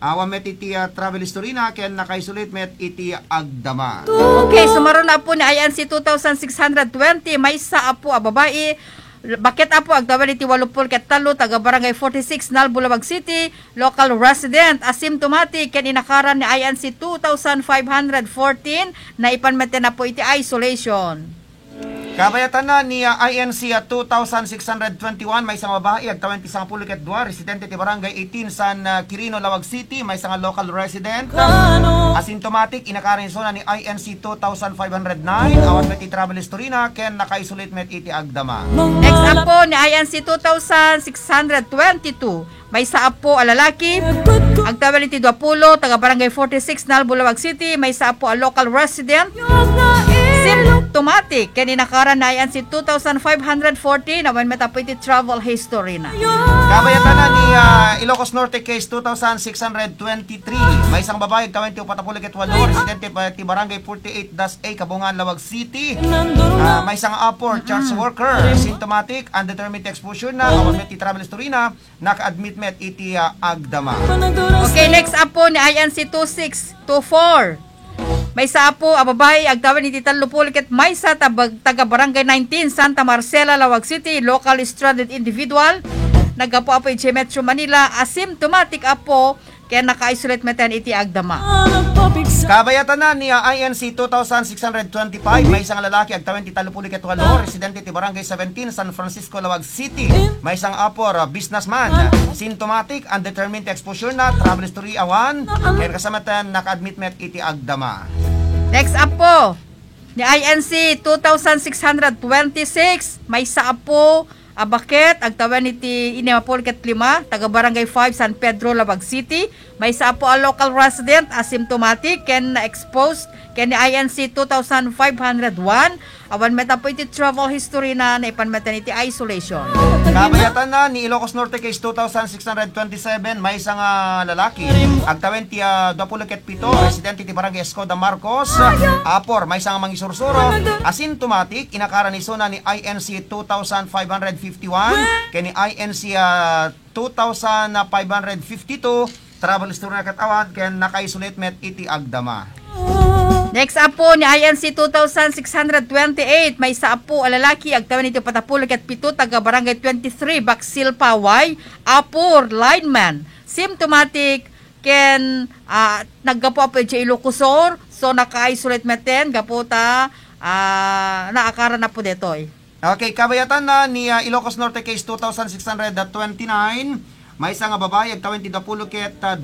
awan met iti travel history na ken naka-isolate met iti agdama. Okay, sumaron na po ni INC 2620 may sa apo a babae bakit apo ag tawen iti 80 ket talo taga Barangay 46 Nalbo Lawag City local resident asymptomatic ken inakaran ni INC 2514 na ipanmeten na po iti isolation. Kabayatan na ni INC 2621 may isang babae ag 20 ket 2 residente ti Barangay 18 San Quirino Lawag City may isang local resident asymptomatic inakaran ni zona ni INC 2509 awan met iti travel history na ken naka-isolate met iti agdama. Next up po ni INC 2622 may sa apo a lalaki ag tawen iti 20 taga Barangay 46 Nalbo Lawag City may sa apo a local resident symptomatic ken inakaran na INC 2514 awan met apo iti travel history na. Kabayatan na ni Ilocos Norte case 2623 may isang babae ag 20 patapulik ket 8 residente ti Barangay 48-A Kabungan Lawag City may isang apor church worker symptomatic undetermined exposure na awan met iti travel history na naka-admit met iti agdama. Okay, next up po ni INC 2624 may sa apo a babae ag tawen iti Talupol ket may sa taga Barangay 19 Santa Marcela Lawag City local stranded individual nagapo apo iti Metro Manila asymptomatic apo kaya naka-isolate meten iti agdama. Kabayatan na ni INC 2625 may isang lalaki ag 20 Talupol ket 8 residente ti Barangay 17 San Francisco Lawag City may isang apor businessman symptomatic undetermined exposure na travel history awan ken kasamatan naka-admit met iti agdama. Next up po ni INC 2626 may saapo Abakit, agtawan iti Inimapolket 5, taga Barangay 5, San Pedro, Labag City. May sa po a local resident, asymptomatic, ken na-exposed, ken ni INC 2501. Awan meta po iti travel history na naipanmetan iti isolation. Kabayatan na ni Ilocos Norte case 2627, may isang lalaki. Agtawan ti 27, residente ti Barangay Escoda Marcos. Apor, may isang mangisursuro. Asymptomatic, inakaran iso na ni INC 2551, ken ni INC 2552, travel history na katawan, ken naka-isolate met iti agdama. Next up po ni INC 2628, may isa po lalaki, agtawan ito patapulog at pito, taga Barangay 23, Baksil Paway, Apur, lineman, symptomatic, ken naggapo po iti Ilocosor, so naka-isolate meten, gaputa, naakara na po dito eh. Okay, kabayatan na ni Ilocos Norte case 2629, may isang babae, agtawan ti Dapuluket 2,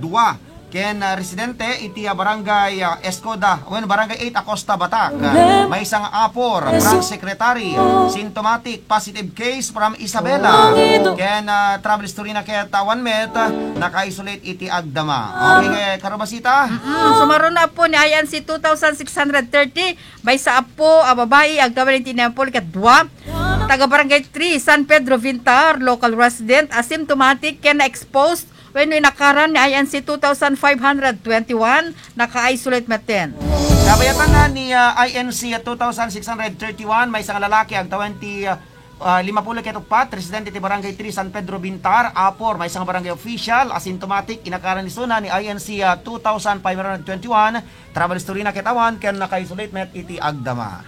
ken residente iti Barangay Escoda, Barangay 8 Acosta, Batak. May isang apor, branch secretary, symptomatic, positive case from Isabela. Ken travel history na ket 1 met, naka-isolate iti agdama. Okay, karabasita? Sumaron na po ni INC 2630, may sa apo babae, agtawan iti Inimapolket 2, taga Barangay 3, San Pedro Vintar, local resident, asymptomatic, ken na-exposed when nakaran ni INC 2521, naka-isolate meten. Kabayatan na ni INC 2631, may isang lalaki, agtawan ti 54, residente ti Barangay 3, San Pedro Bintar, Apor, may isang barangay official, asymptomatic, inakaran ni Suna ni INC 2521, travel history na kitawan, ken naka-isolate met iti agdama.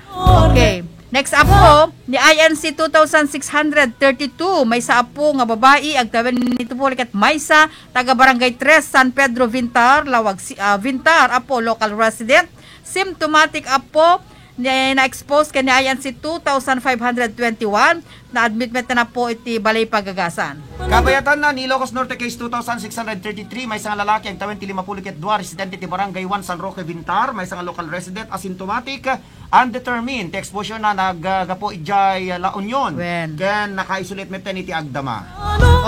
Okay. Next up po, ni INC 2632, may sa apo nga babae, agtawan nito po likat Maysa, taga Barangay 3, San Pedro Vintar, Lawag Vintar, apo, local resident, symptomatic apo, na-expose ka ni INC 2521, na-admit na po iti balay pagagasan. Kabayatan na ni Ilocos Norte case 2633, may isang lalaki, agtawan ti 52, residente ti Barangay 1, San Roque Vintar, may isang local resident, asymptomatic, undetermined, exposure na naggapo ijay La Union, ken naka-isolate meten iti agdama.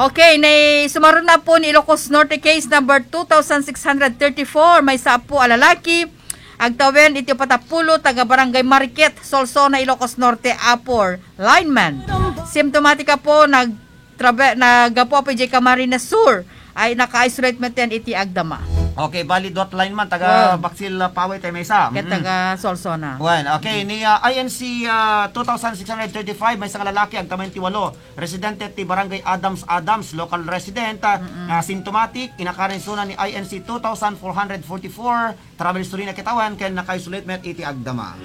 Okay, sumaron na po ni Ilocos Norte case number 2634, may sa po lalaki, agtawen iti patapulo, taga Barangay Mariket, Solsona, Ilocos Norte, Apor, lineman. Symptomatic po, naggapo po ijay Camarines Sur, ay naka-isolate meten iti agdama. Okay, valid lineman, taga Baksil Paway, Temesa. Taga Solsona. Okay, ni INC 2635, may isang lalaki, agtawan ti 8, residente ti Barangay Adams, local resident, symptomatic, inakarin suna ni INC 2444, travel history na kitawan, ken naka-isolate met iti agdama.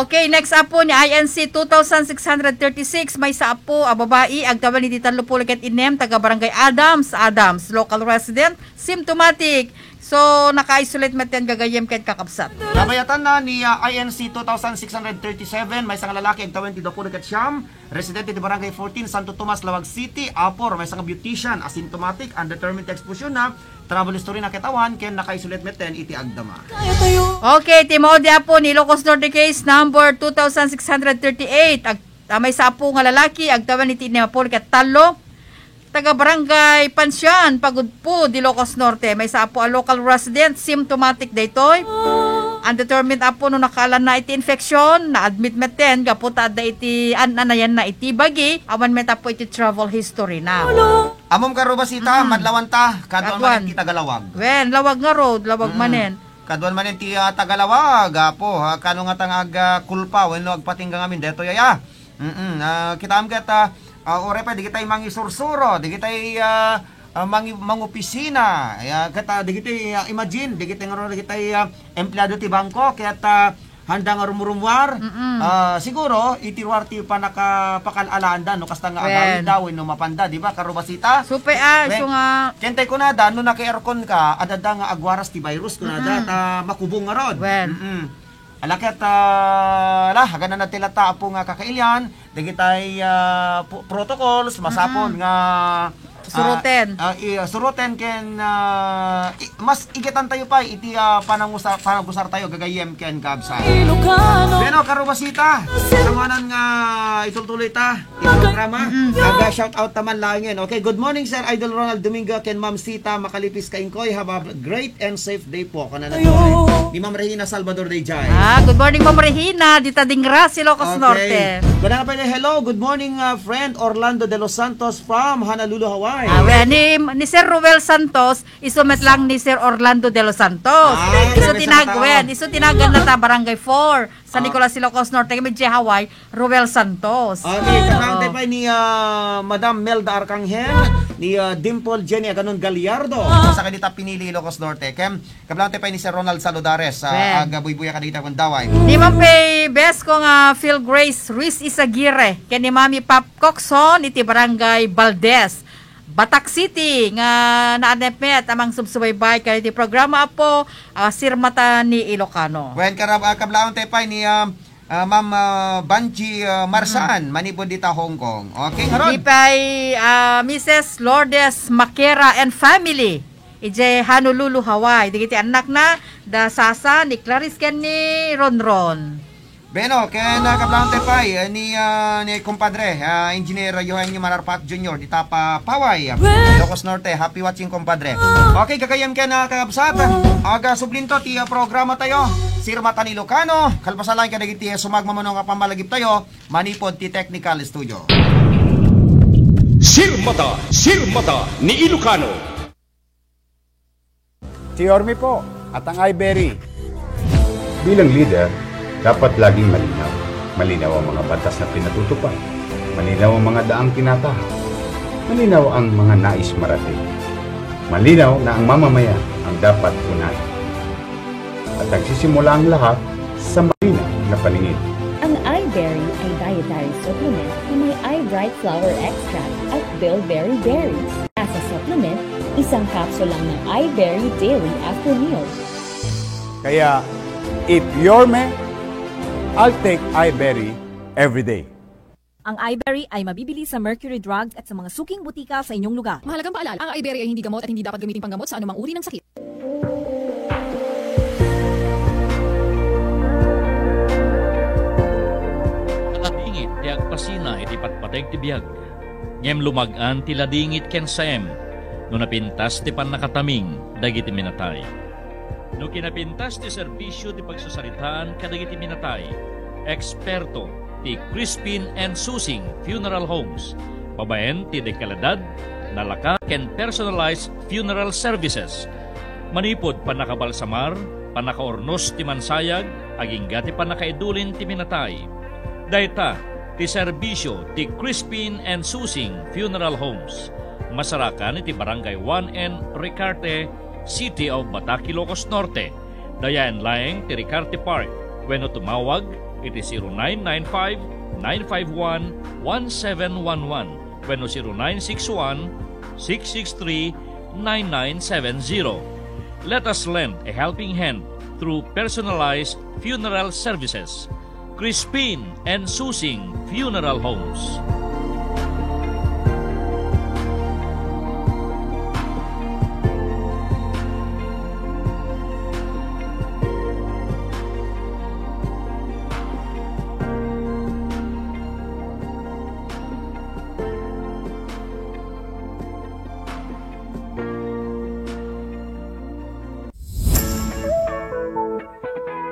Okay, next up po ni INC 2636, may sa apo babae, agtawan ni Titan Lupulikat Inem, taga Barangay Adams, local resident, symptomatic. So, naka-isolate meten gagayem ken kakabsat. Kabayatan na ni INC 2637, may isang lalaki, agtawan ti Dapuluket Siyam, residente ti Barangay 14, Santo Tomas, Lawag City, Apor, may isang beautician, asymptomatic, undetermined exposure na, travel history na kitawan, ken naka-isolate meten iti agdama. Okay, Timodia po ni Ilocos Norte case number 2638, may sapo nga lalaki, agtawan ni Inimapolket 3, taga Barangay Pansyan, Pagudpo, Ilocos Norte. May sa apo a local resident, symptomatic daytoy. Undetermined apo no nakalan na iti infection, na-admit meten, gaputa da iti ananayan na iti bagi, awan meta po iti travel history na. Amom karubasita, madlawan ta, kadwan manen ti Tagalawag. Lawag nga road, lawag manen. Kadwan manen ti Tagalawag, apo, kano nga tangag kulpa, wenno agpatinggang amin, deto yaya. Kita amgat, ore pa, di kita'y mangisursuro, di kita'y mangopisina, di kita'y imagine, di kita'y empleyado ti bangko, kaya handa nga rumurumwar, siguro, itirwar ti pa nakapakalaanda, no, kasta nga agawin daw, no, mapanda, di ba, karubasita? Supe so nga. Kentay ko na da, no naka-aircon ka, adada nga agwaras ti virus ko na da, makubong nga rod. Alakat haganan na tilata po nga kakailyan, digitay protocols masapon nga suruten. Suruten ken mas igatan tayo pa iti panangusar tayo gagayem ken kabsa. Beno karubasita. Sanganan nga itultuloy ta ti programa. Aga shout out taman langin. Okay, good morning sir Idol Ronald Domingo ken Ma'am Sita Makalipis Kainkoy. Have a great and safe day po kanana ni Ma'am Regina Salvador de Jai. Good morning Ma'am Regina, dita Dingra, Ilocos Norte. Bana pa hello, good morning friend Orlando de los Santos from Honolulu, Hawaii. Ni Sir Ruel Santos, isumet lang ni Sir Orlando de los Santos. Iso tinagan na ta Barangay 4 sa Nicolas Ilocos Norte, medyo Hawaii, Ruel Santos. Okay, kanante pa ni Madam Melda Arcangel, ni Dimple Jenny Aganon Gallardo. Sa kanita pinili Ilocos Norte. Kablante pa ni Sir Ronald Saludares, aga buybuya kadita kon daway. Ni Ma'am Pay best ko nga Phil Grace Ruiz Isagire, ken ni Mami Pap Coxon iti Barangay Valdez, Batak City nga naanepmet amang subsubaybay kay iti programa po Sirmata ni Ilocano. Wen kablaon te pa ni Ma'am Banji Marsan manipod dita Hong Kong. Okay, karon. Di pay Mrs. Lourdes Makera and family. Ije Honolulu, Hawaii. Digiti anak na da Sasa ni Clarice ken ni Ronron. Beno, ken kablaon te pa ni kumpadre, Engineer Eugenio Malarpak Jr. di Tapa Paway, Ilocos Norte. Happy watching kumpadre. Okay, kakayam ken kakabsat. Aga sublinto ti programa tayo. Sirmata ni Ilocano, kalpasalan ka dagiti sumagmamono nga pamalagip tayo, manipod ti technical studio. Sirmata ni Ilocano. Si Ormi po, at ang iBerry. Bilang leader, dapat laging malinaw. Malinaw ang mga batas na pinatutupad. Malinaw ang mga daang tinatahak. Malinaw ang mga nais marating. Malinaw na ang mamamayan ang dapat unahin. At nagsisimula ang lahat sa malinaw na paningin. Ang iBerry ay dietary supplement na may iBright Flower Extract at Bilberry Berries. As a supplement, isang capsule lang ng iBerry daily after meals. Kaya, if you're me, I'll take iBerry every day. Ang iBerry ay mabibili sa Mercury Drugs at sa mga suking butika sa inyong lugar. Mahalagang paalala, ang iBerry ay hindi gamot at hindi dapat gamitin panggamot sa anumang uri ng sakit. Ladingit ti agpasina iti patpateg ti biag. Ngem lumagan ti ladingit ken saem. No napintas ti pannakataming dagiti minatay. No kinapintas ti serbisyo ti pagsasaritaan kadagiti minatay. Eksperto ti Crispin and Susing Funeral Homes. Babaen ti dekaladad, nalaka ken personalized funeral services. Manipod panakabalsamar, panakaornos ti mansayag, agingga ti panakaidulin ti minatay. Dayta ti serbisyo ti Crispin and Susing Funeral Homes. Masarakan iti Barangay 1N Ricarte, City of Batak, Ilocos Norte. Dayan laeng ti Ricarte Park. Wenno tumawag iti 0995-951-1711. Wenno 0961-663-9970. Let us lend a helping hand through personalized funeral services. Crispin and Susing Funeral Homes.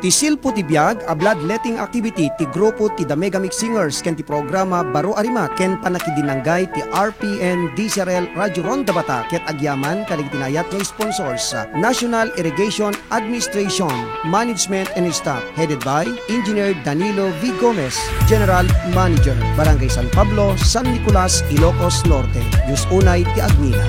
Ti silpo ti biag a bloodletting activity ti grupo ti The Mega Mix Singers ken ti programa Baro Arima ken panakidinanggay ti RPN DCRL Radio Ronda Batak ket agyaman kalig tinayat ng sponsors National Irrigation Administration Management and Staff headed by Engineer Danilo V. Gomez, General Manager, Barangay San Pablo, San Nicolas, Ilocos Norte. Yus unay ti Agmina.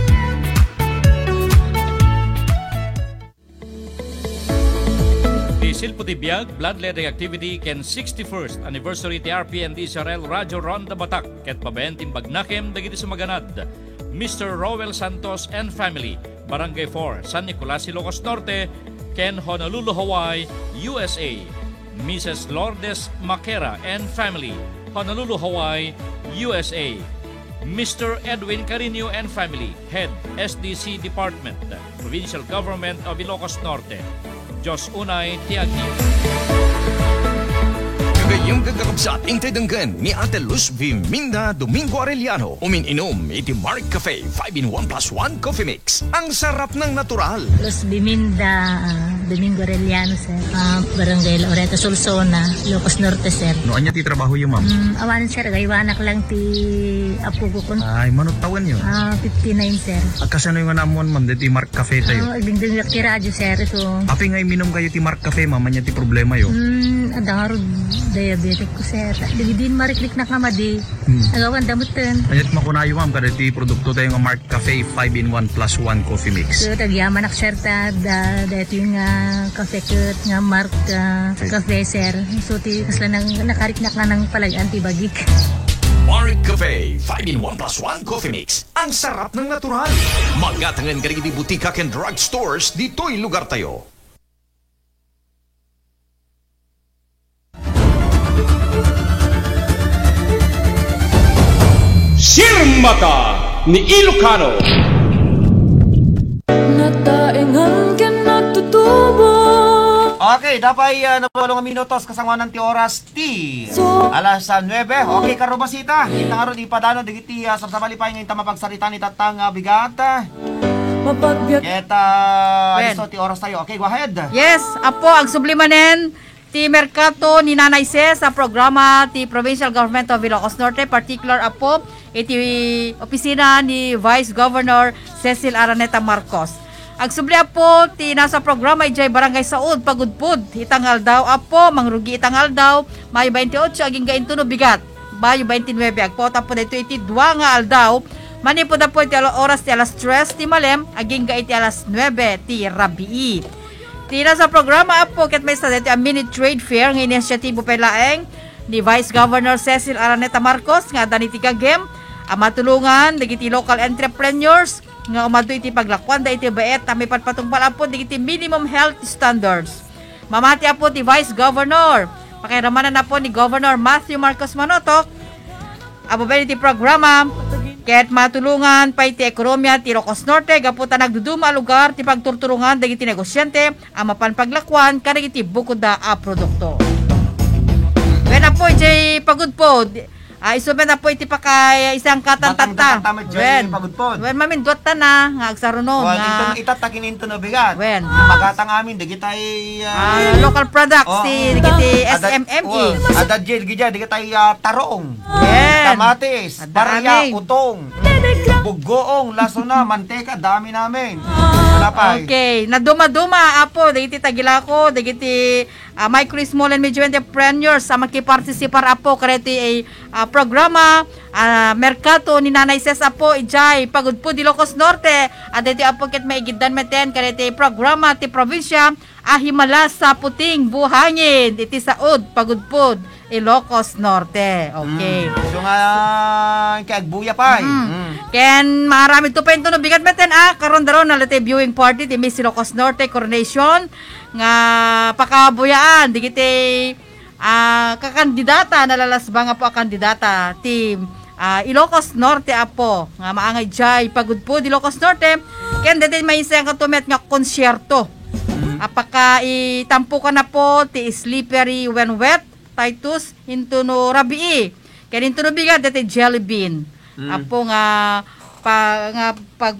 Silpo ti biag, bloodletting activity ken 61st anniversary ti RPN DCRL Radio Ronda Batak ket pabentim bagnakem dagiti sumaganad. Mr. Rowel Santos and family, Barangay 4, San Nicolas, Ilocos Norte, ken Honolulu, Hawaii, USA. Mrs. Lourdes Makera and family, Honolulu, Hawaii, USA. Mr. Edwin Carino and Family, Head SDC Department, Provincial Government of Ilocos Norte. Diyos unay tiagi. Kagayang gagakabsat intay danggan ni Ate Luz V. Minda Domingo Arellano. Umininom iti Mark Cafe 5-in-1+1 Coffee Mix. Ang sarap ng natural. Luz V. Minda Domingo Arellano, sir. Barangay Loreto, Solsona, Ilocos Norte, sir. Noon niya ti trabaho yung ma'am? Awanan, sir. Gaywanak lang ti apo ko. Ay, manot tawan yun? 59, sir. Kasano yung anamon, ma'am? Dito Mark Cafe tayo. Dingding ti radyo, sir. So, api nga iminom kayo ti Mark Cafe, ma'am. Anya ti problema yun? Adangaro diabetic ko, sir. Digidin mariklik na kamadi. Agawan damutan. Anyat makunayo, ma'am. Kada ti produkto tayo nga Mark Cafe 5-in-1+1 Coffee Mix. So, tagyaman ak, sir. Dito yung cafe cut nga Mark Cafe, sir. So, kasla nang nakariknak na ng palay antibagik. Mark Cafe 5-in-1+1 Coffee Mix. Ang sarap ng natural. Magatangan ka rin di butika and drug stores dito'y lugar tayo. Sirmata ni Ilocano. Nataengan ka natutubo. Okay, dapat napalong minutos kasanguanan ti oras ti alas 9. Okay, karubasita. Kita nga ron ipadano digiti sabsabali pa ngayon mapagsarita ni tatang bigat. Kita listo ti oras tayo. Okay, go ahead. Yes, apo ang sublimanen ti merkato ni Nanay Ses sa programa ti Provincial Government of Ilocos Norte, particular apo iti opisina ni Vice Governor Cecil Araneta Marcos. Ang subli apo ti nasa programa ijay Barangay Saud Pagudpud itangal daw apo mangrugi itangal daw Mayo 28 aging gaintuno bigat Mayo 29 agpota po dito iti 2 nga aldaw manipod apo iti oras ti alas 3 ti malem aging ga iti alas 9 ti rabii. Ti nasa programa apo ket may sa dito a mini trade fair nga inisyatibo pelaeng ni Vice Governor Cecil Araneta Marcos nga daniti kagem matulungan digiti local entrepreneurs nga umado iti paglakwan da iti baet may patpatungpal apo digiti minimum health standards. Mamati apo ti Vice Governor. Pakiramanan na po ni Governor Matthew Marcos Manotok. Abo ba iti programa ket matulungan pa iti ekonomiya ti Ilocos Norte gaputa nagduduma lugar ti pagturturungan digiti negosyante ang mapanpaglakwan kanang iti bukod da a produkto. Wen apo iti pagudpod. Isuben na po iti pakay isang katantanta. Wen mamin duat na nga agsarunon nga. Itatakin into no bigat. Wen. Magatang amin digitay local products ti digiti SMME. Adadjel gidya digitay tarong. Yen. Kamatis, barya, utong. Bugoong, lasuna, manteka, dami namin. Okay, naduma-duma apo digiti tagilako digiti micro small and medium entrepreneurs sa makipartisipar apo kareti programa merkato ni Nanay Ses apo ijay Pagudpud Ilocos Norte adeti apo ket maigiddan meten kareti programa ti probinsya ahimala sa puting buhangin iti saud Pagudpud Ilocos Norte. Okay. So nga kagbuya pa. Ken marami to pa no bigat meten karon daron na lete viewing party ti Miss Ilocos Norte Coronation nga pakabuyaan digiti kakandidata nalalasbang nga po ang kandidata ti Ilocos Norte apo nga maangay jay Pagudpud Ilocos Norte ken deti may isang katumet nga konsyerto. Apaka itampo ka na po ti Slippery When Wet Titus into no rabii. Ken into no bigat deti Jelly Bean. Apo nga pag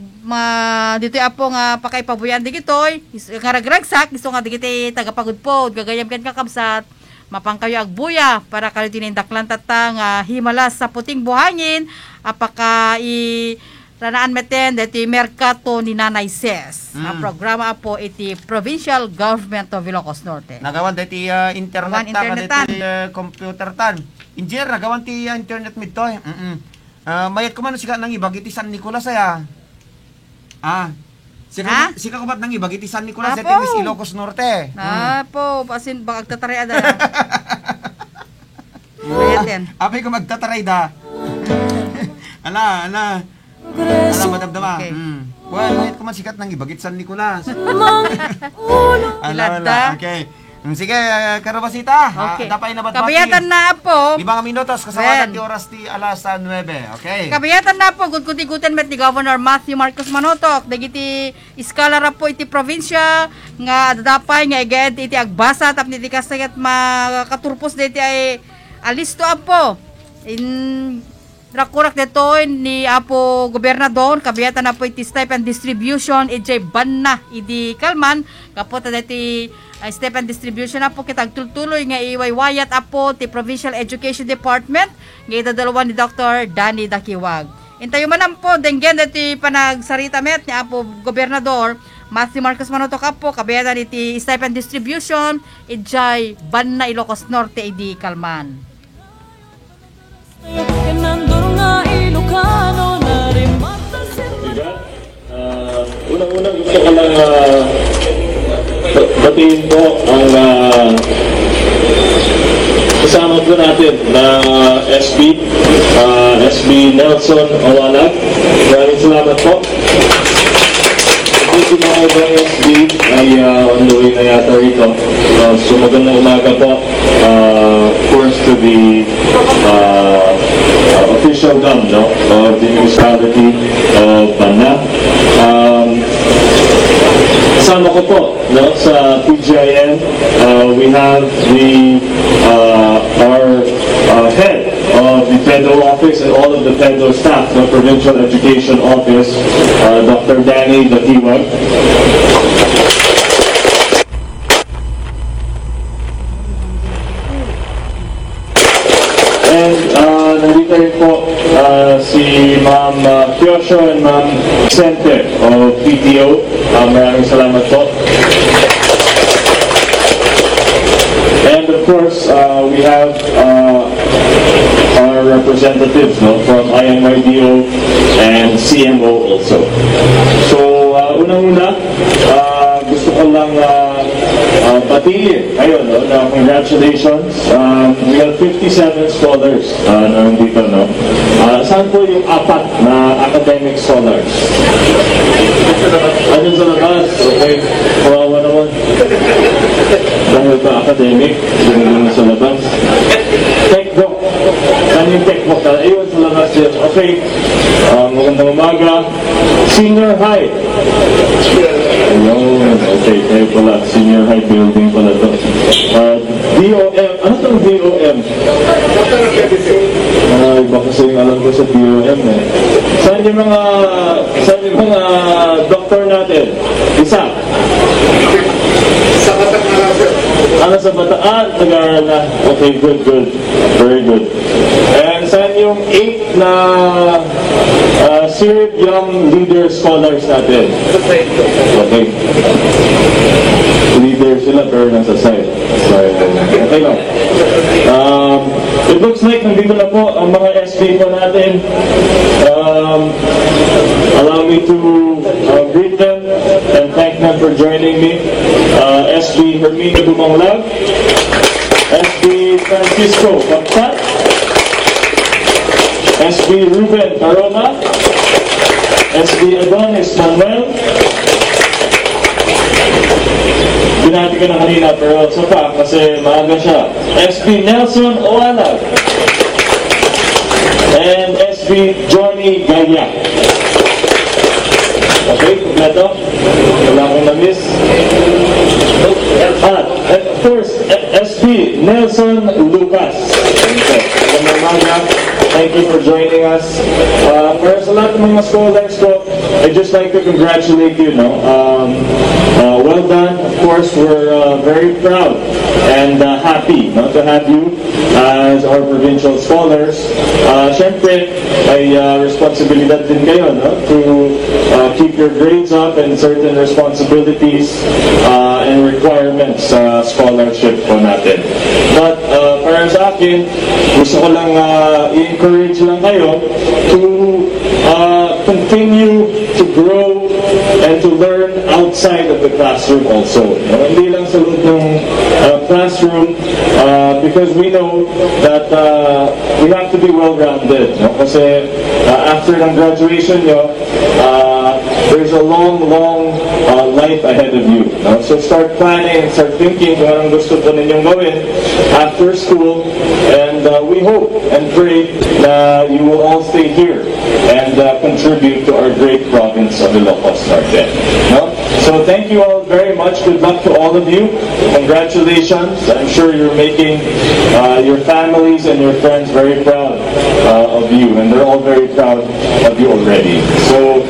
dito apo nga pakaipabuyan digitoy nga ragragsak iso nga digiti tagapagudpod gagayam ken kakabsat mapangkayo agbuya para kayo tinindaklan tatang himala sa puting buhangin apaka ranaan meten deti merkato ni Nanay Ses. Ang programa po iti Provincial Government of Ilocos Norte. Nagawan deti internet deti computer tan. Engineer nagawan ti internet midtoy. Mayat ko man sika nang ibagiti San Nicolas aya. Sika ko ba't nang ibagiti San Nicolas deti Miss Ilocos Norte. Po, pasin baka agtataray ada. Bayaten. Apay ko magtataray da. Ala madamdama. Well, mayat ko man sikat nang ibagit San Nicolas. Ala, okay. Sige, Karabasita. Okay. Dapay na ba't Kabayatan na po. 5 minutos kasawagan ti oras ti alas 9. Okay. Kabayatan na po, gudkuti-guten met ni Governor Matthew Marcos Manotok. Dagiti iskala ra po iti probinsya nga dapay nga iged iti agbasa tapno iti kasagat makaturpos diti ay alisto apo. In rakurak dito ni Apo Gobernador, kabayatan na po iti stipend distribution, iti ban na, iti kalman, kapot na iti stipend distribution na po kitag tultuloy nga iwaywayat apo ti Provincial Education Department, nga itadalawan ni Dr. Danny Dakiwag. Intayo man po, denggen iti panagsarita met ni Apo Gobernador, Matthew Marcos Manotok po, kabayatan iti stipend distribution, iti ban na Ilocos Norte, iti kalman. Unang-unang gusto ko lang batiin po ang kasama po natin na SB Nelson Owalag. Maraming salamat po. Ito mga ibang SB ay on the way na yata rito. So magandang umaga po. Of course to the official GAM of the municipality of Banna. Kasama ko po sa PGIN, we have our head of the federal office and all of the federal staff of Provincial Education Office, Dr. Danny Dakiwag. And nandito rin po si Ma'am Kyosho and Ma'am Center of PTO. Maraming salamat po. And of course, we have our representatives from IMYDO and CMO also. So, unang-una, gusto ko lang batiin ayun, na congratulations. We have 57 scholars na nandito, saan po yung 4 na academic scholars? Ano sa labas? Okay, kawawa naman. Dahil pa academic, ganun sa labas. Techbook. Saan yung techbook? Ayun sa labas yun. Okay, magandang umaga. Senior high. Ayun, okay, kayo pala. Senior high building pala to. DOM. Ano itong DOM? Iba kasi yung alam ko sa DOM eh. Saan yung mga doktor natin? Isa. Sa Bataan. Ano sa Bataan? Nag-aaral na. Okay, good. Very good. And saan yung 8 na Syrup Young Leader Scholars natin? Okay. Leader sila pero nasa side. So, okay lang. It looks like nandito na po ang mga SB po natin. Allow me to greet them and thank them for joining me. SB Hermina Dumanglag, SB Francisco Pagtat, SB Ruben Caroma, SB Adonis Manuel. Binati ko na kanina pero so pa kasi maaga siya. SB Nelson Owalag and SB Johnny Gaya. Okay, kompleto. Wala akong na-miss. At of course, SB Nelson Lucas. Thank you for joining us. Para sa lahat ng mga scholars ko, I'd just like to congratulate you. Well done. Of course, we're very proud and happy to have you as our provincial scholars. Siyempre, may responsibilidad din kayo to keep your grades up and certain responsibilities and requirements sa scholarship po natin. But para sa akin, gusto ko lang i-encourage lang kayo to continue to grow and to learn outside of the classroom also. Hindi lang sa loob ng classroom because we know that we have to be well-rounded. Kasi after ng graduation nyo, there's a long life ahead of you. No? So start planning and start thinking kung anong gusto po ninyong gawin after school, and we hope and pray na you will all stay here and contribute to our great province of Ilocos Norte. No? So thank you all very much. Good luck to all of you. Congratulations. I'm sure you're making your families and your friends very proud of you, and they're all very proud of you already. So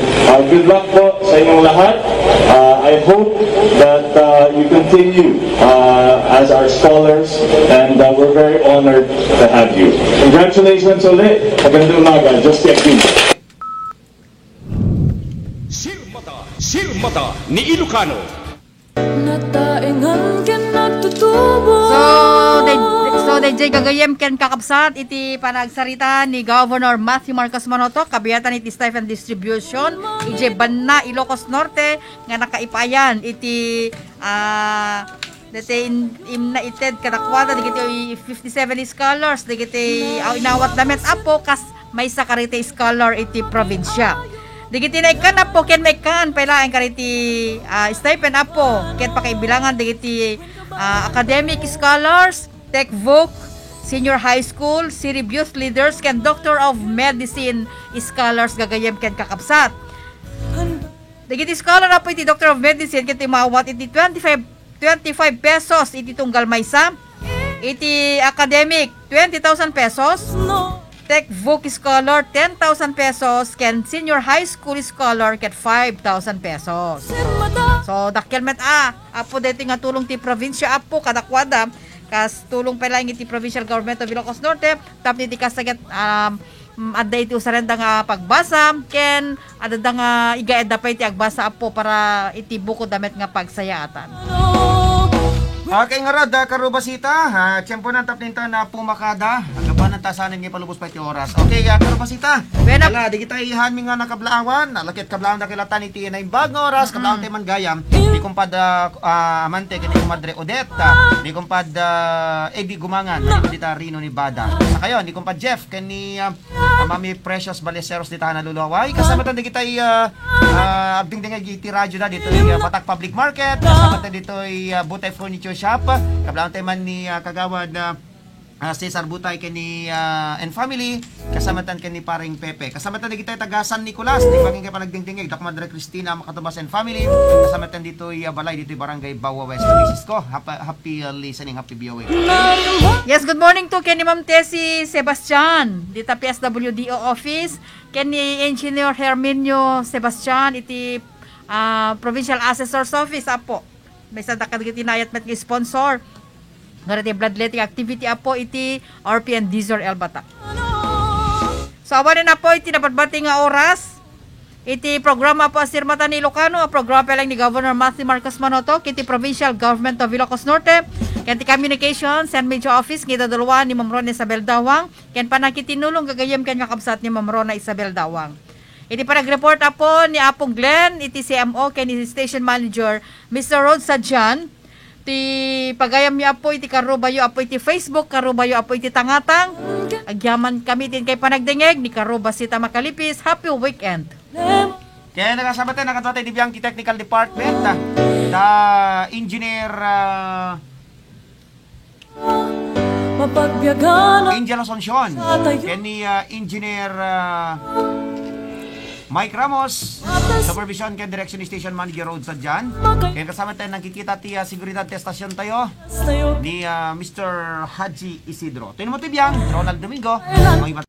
good luck po sa inyong lahat. I hope that you continue as our scholars, and we're very honored to have you. Congratulations ulit. Magandang umaga. Just get you. Sirmata ni Ilocano. Nataingan ka nagtutubo. So, DJ Gagayem ken kakabsat iti panagsarita ni Governor Matthew Marcos Manotoc, kabiyatan iti stipend distribution ije banna Ilocos Norte nga nakaipayan iti dete imna ited kadakwada digiti 57 scholars digiti inawat damit apo kas may sakarite scholar iti probinsya. Digiti na ikan apo ken maikan pala ang kariti stipend apo ken pakaibilangan digiti academic scholars, tech voc, senior high school, city youth leaders ken Doctor of Medicine scholars gagayem ken kakabsat. Digiti scholar apo iti Doctor of Medicine ken timawat iti 25 pesos iti tunggal maysa. Iti academic 20,000 pesos. Tech voc scholar 10,000 pesos ken senior high school scholar ket 5,000 pesos. So dakkel met apo deti nga tulong ti probinsya apo kadakwada kas tulong pala iti provincial government of Ilocos Norte tapno iti kasaget adda iti usarenda nga pagbasa ken adda nga igaedda pa iti agbasa apo para iti bukod damet nga pagsayaatan. Okay nga rad, Karubasita. Tiyempo ng tapninto na pumakada. Ang gabanan tasanin nga palubos pa iti oras. Okay, Karubasita. Wala, di kita ihan mi nga nakablaawan. Nalakit kablawan na kilatan iti na imbag nga oras. Kablawan tayo man gayam. Di kumpad amante, kani kumadre Odette. Di kumpad Ebi Gumangan. Di kumpad Rino ni Bada. Sa kayo, di kumpad Jeff. Kani Mami Precious Baleseros di tahan nalulaway. Kasama tayo di kita abding-dingay iti radyo na dito Batak Public Market. Kasama tayo dito Butay Furniture Shop. Kablaan tayo man ni kagawad Cesar Butay kani and family. Kasamatan kani paring Pepe. Kasamatan kita taga San Nicolas. Di baging kay panagdingdingig Dak Madre Cristina Makatubas and family. Kasamatan dito balay dito Barangay Bawa West Francisco. Happy listening, happy viewing. Yes, good morning to kani Ma'am Tessie Sebastian dito PSWDO office. Kani Engineer Herminio Sebastian iti Provincial Assessor's Office apo. May sa tinayat met nga sponsor nga iti bloodletting activity apo iti RPN Dizor El Batak. So awan na po iti napatbati nga oras iti programa po asirmata ni Ilocano, programa lang ni Governor Matthew Marcos Manotoc iti Provincial Government of Ilocos Norte ken ti Communications and Media Office ngita dalawa ni Ma'am Rona Isabel Dawang ken panakitinulong gagayem ken kakabsat ni Ma'am Rona Isabel Dawang. Iti parag-report apo ni Apong Glenn, iti CMO ken ni Station Manager Mr. Rod Sadjan. Ti pagayam niya apo iti Karubayo apo iti Facebook, Karubayo apo iti Tangatang. Agyaman kami din kay panagdingeg ni Karubasita Makalipis. Happy weekend. Kaya nakasama tayo, nakatwa tayo di Technical Department na Engineer Angel Asuncion. Kaya ni Engineer Mike Ramos, Supervision ken Direction Station Manager Road sa dyan. Kaya kasama tayo nakikita ti seguridad testasyon tayo ni Mr. Haji Isidro. Ito mo tibiyang, Ronald Domingo.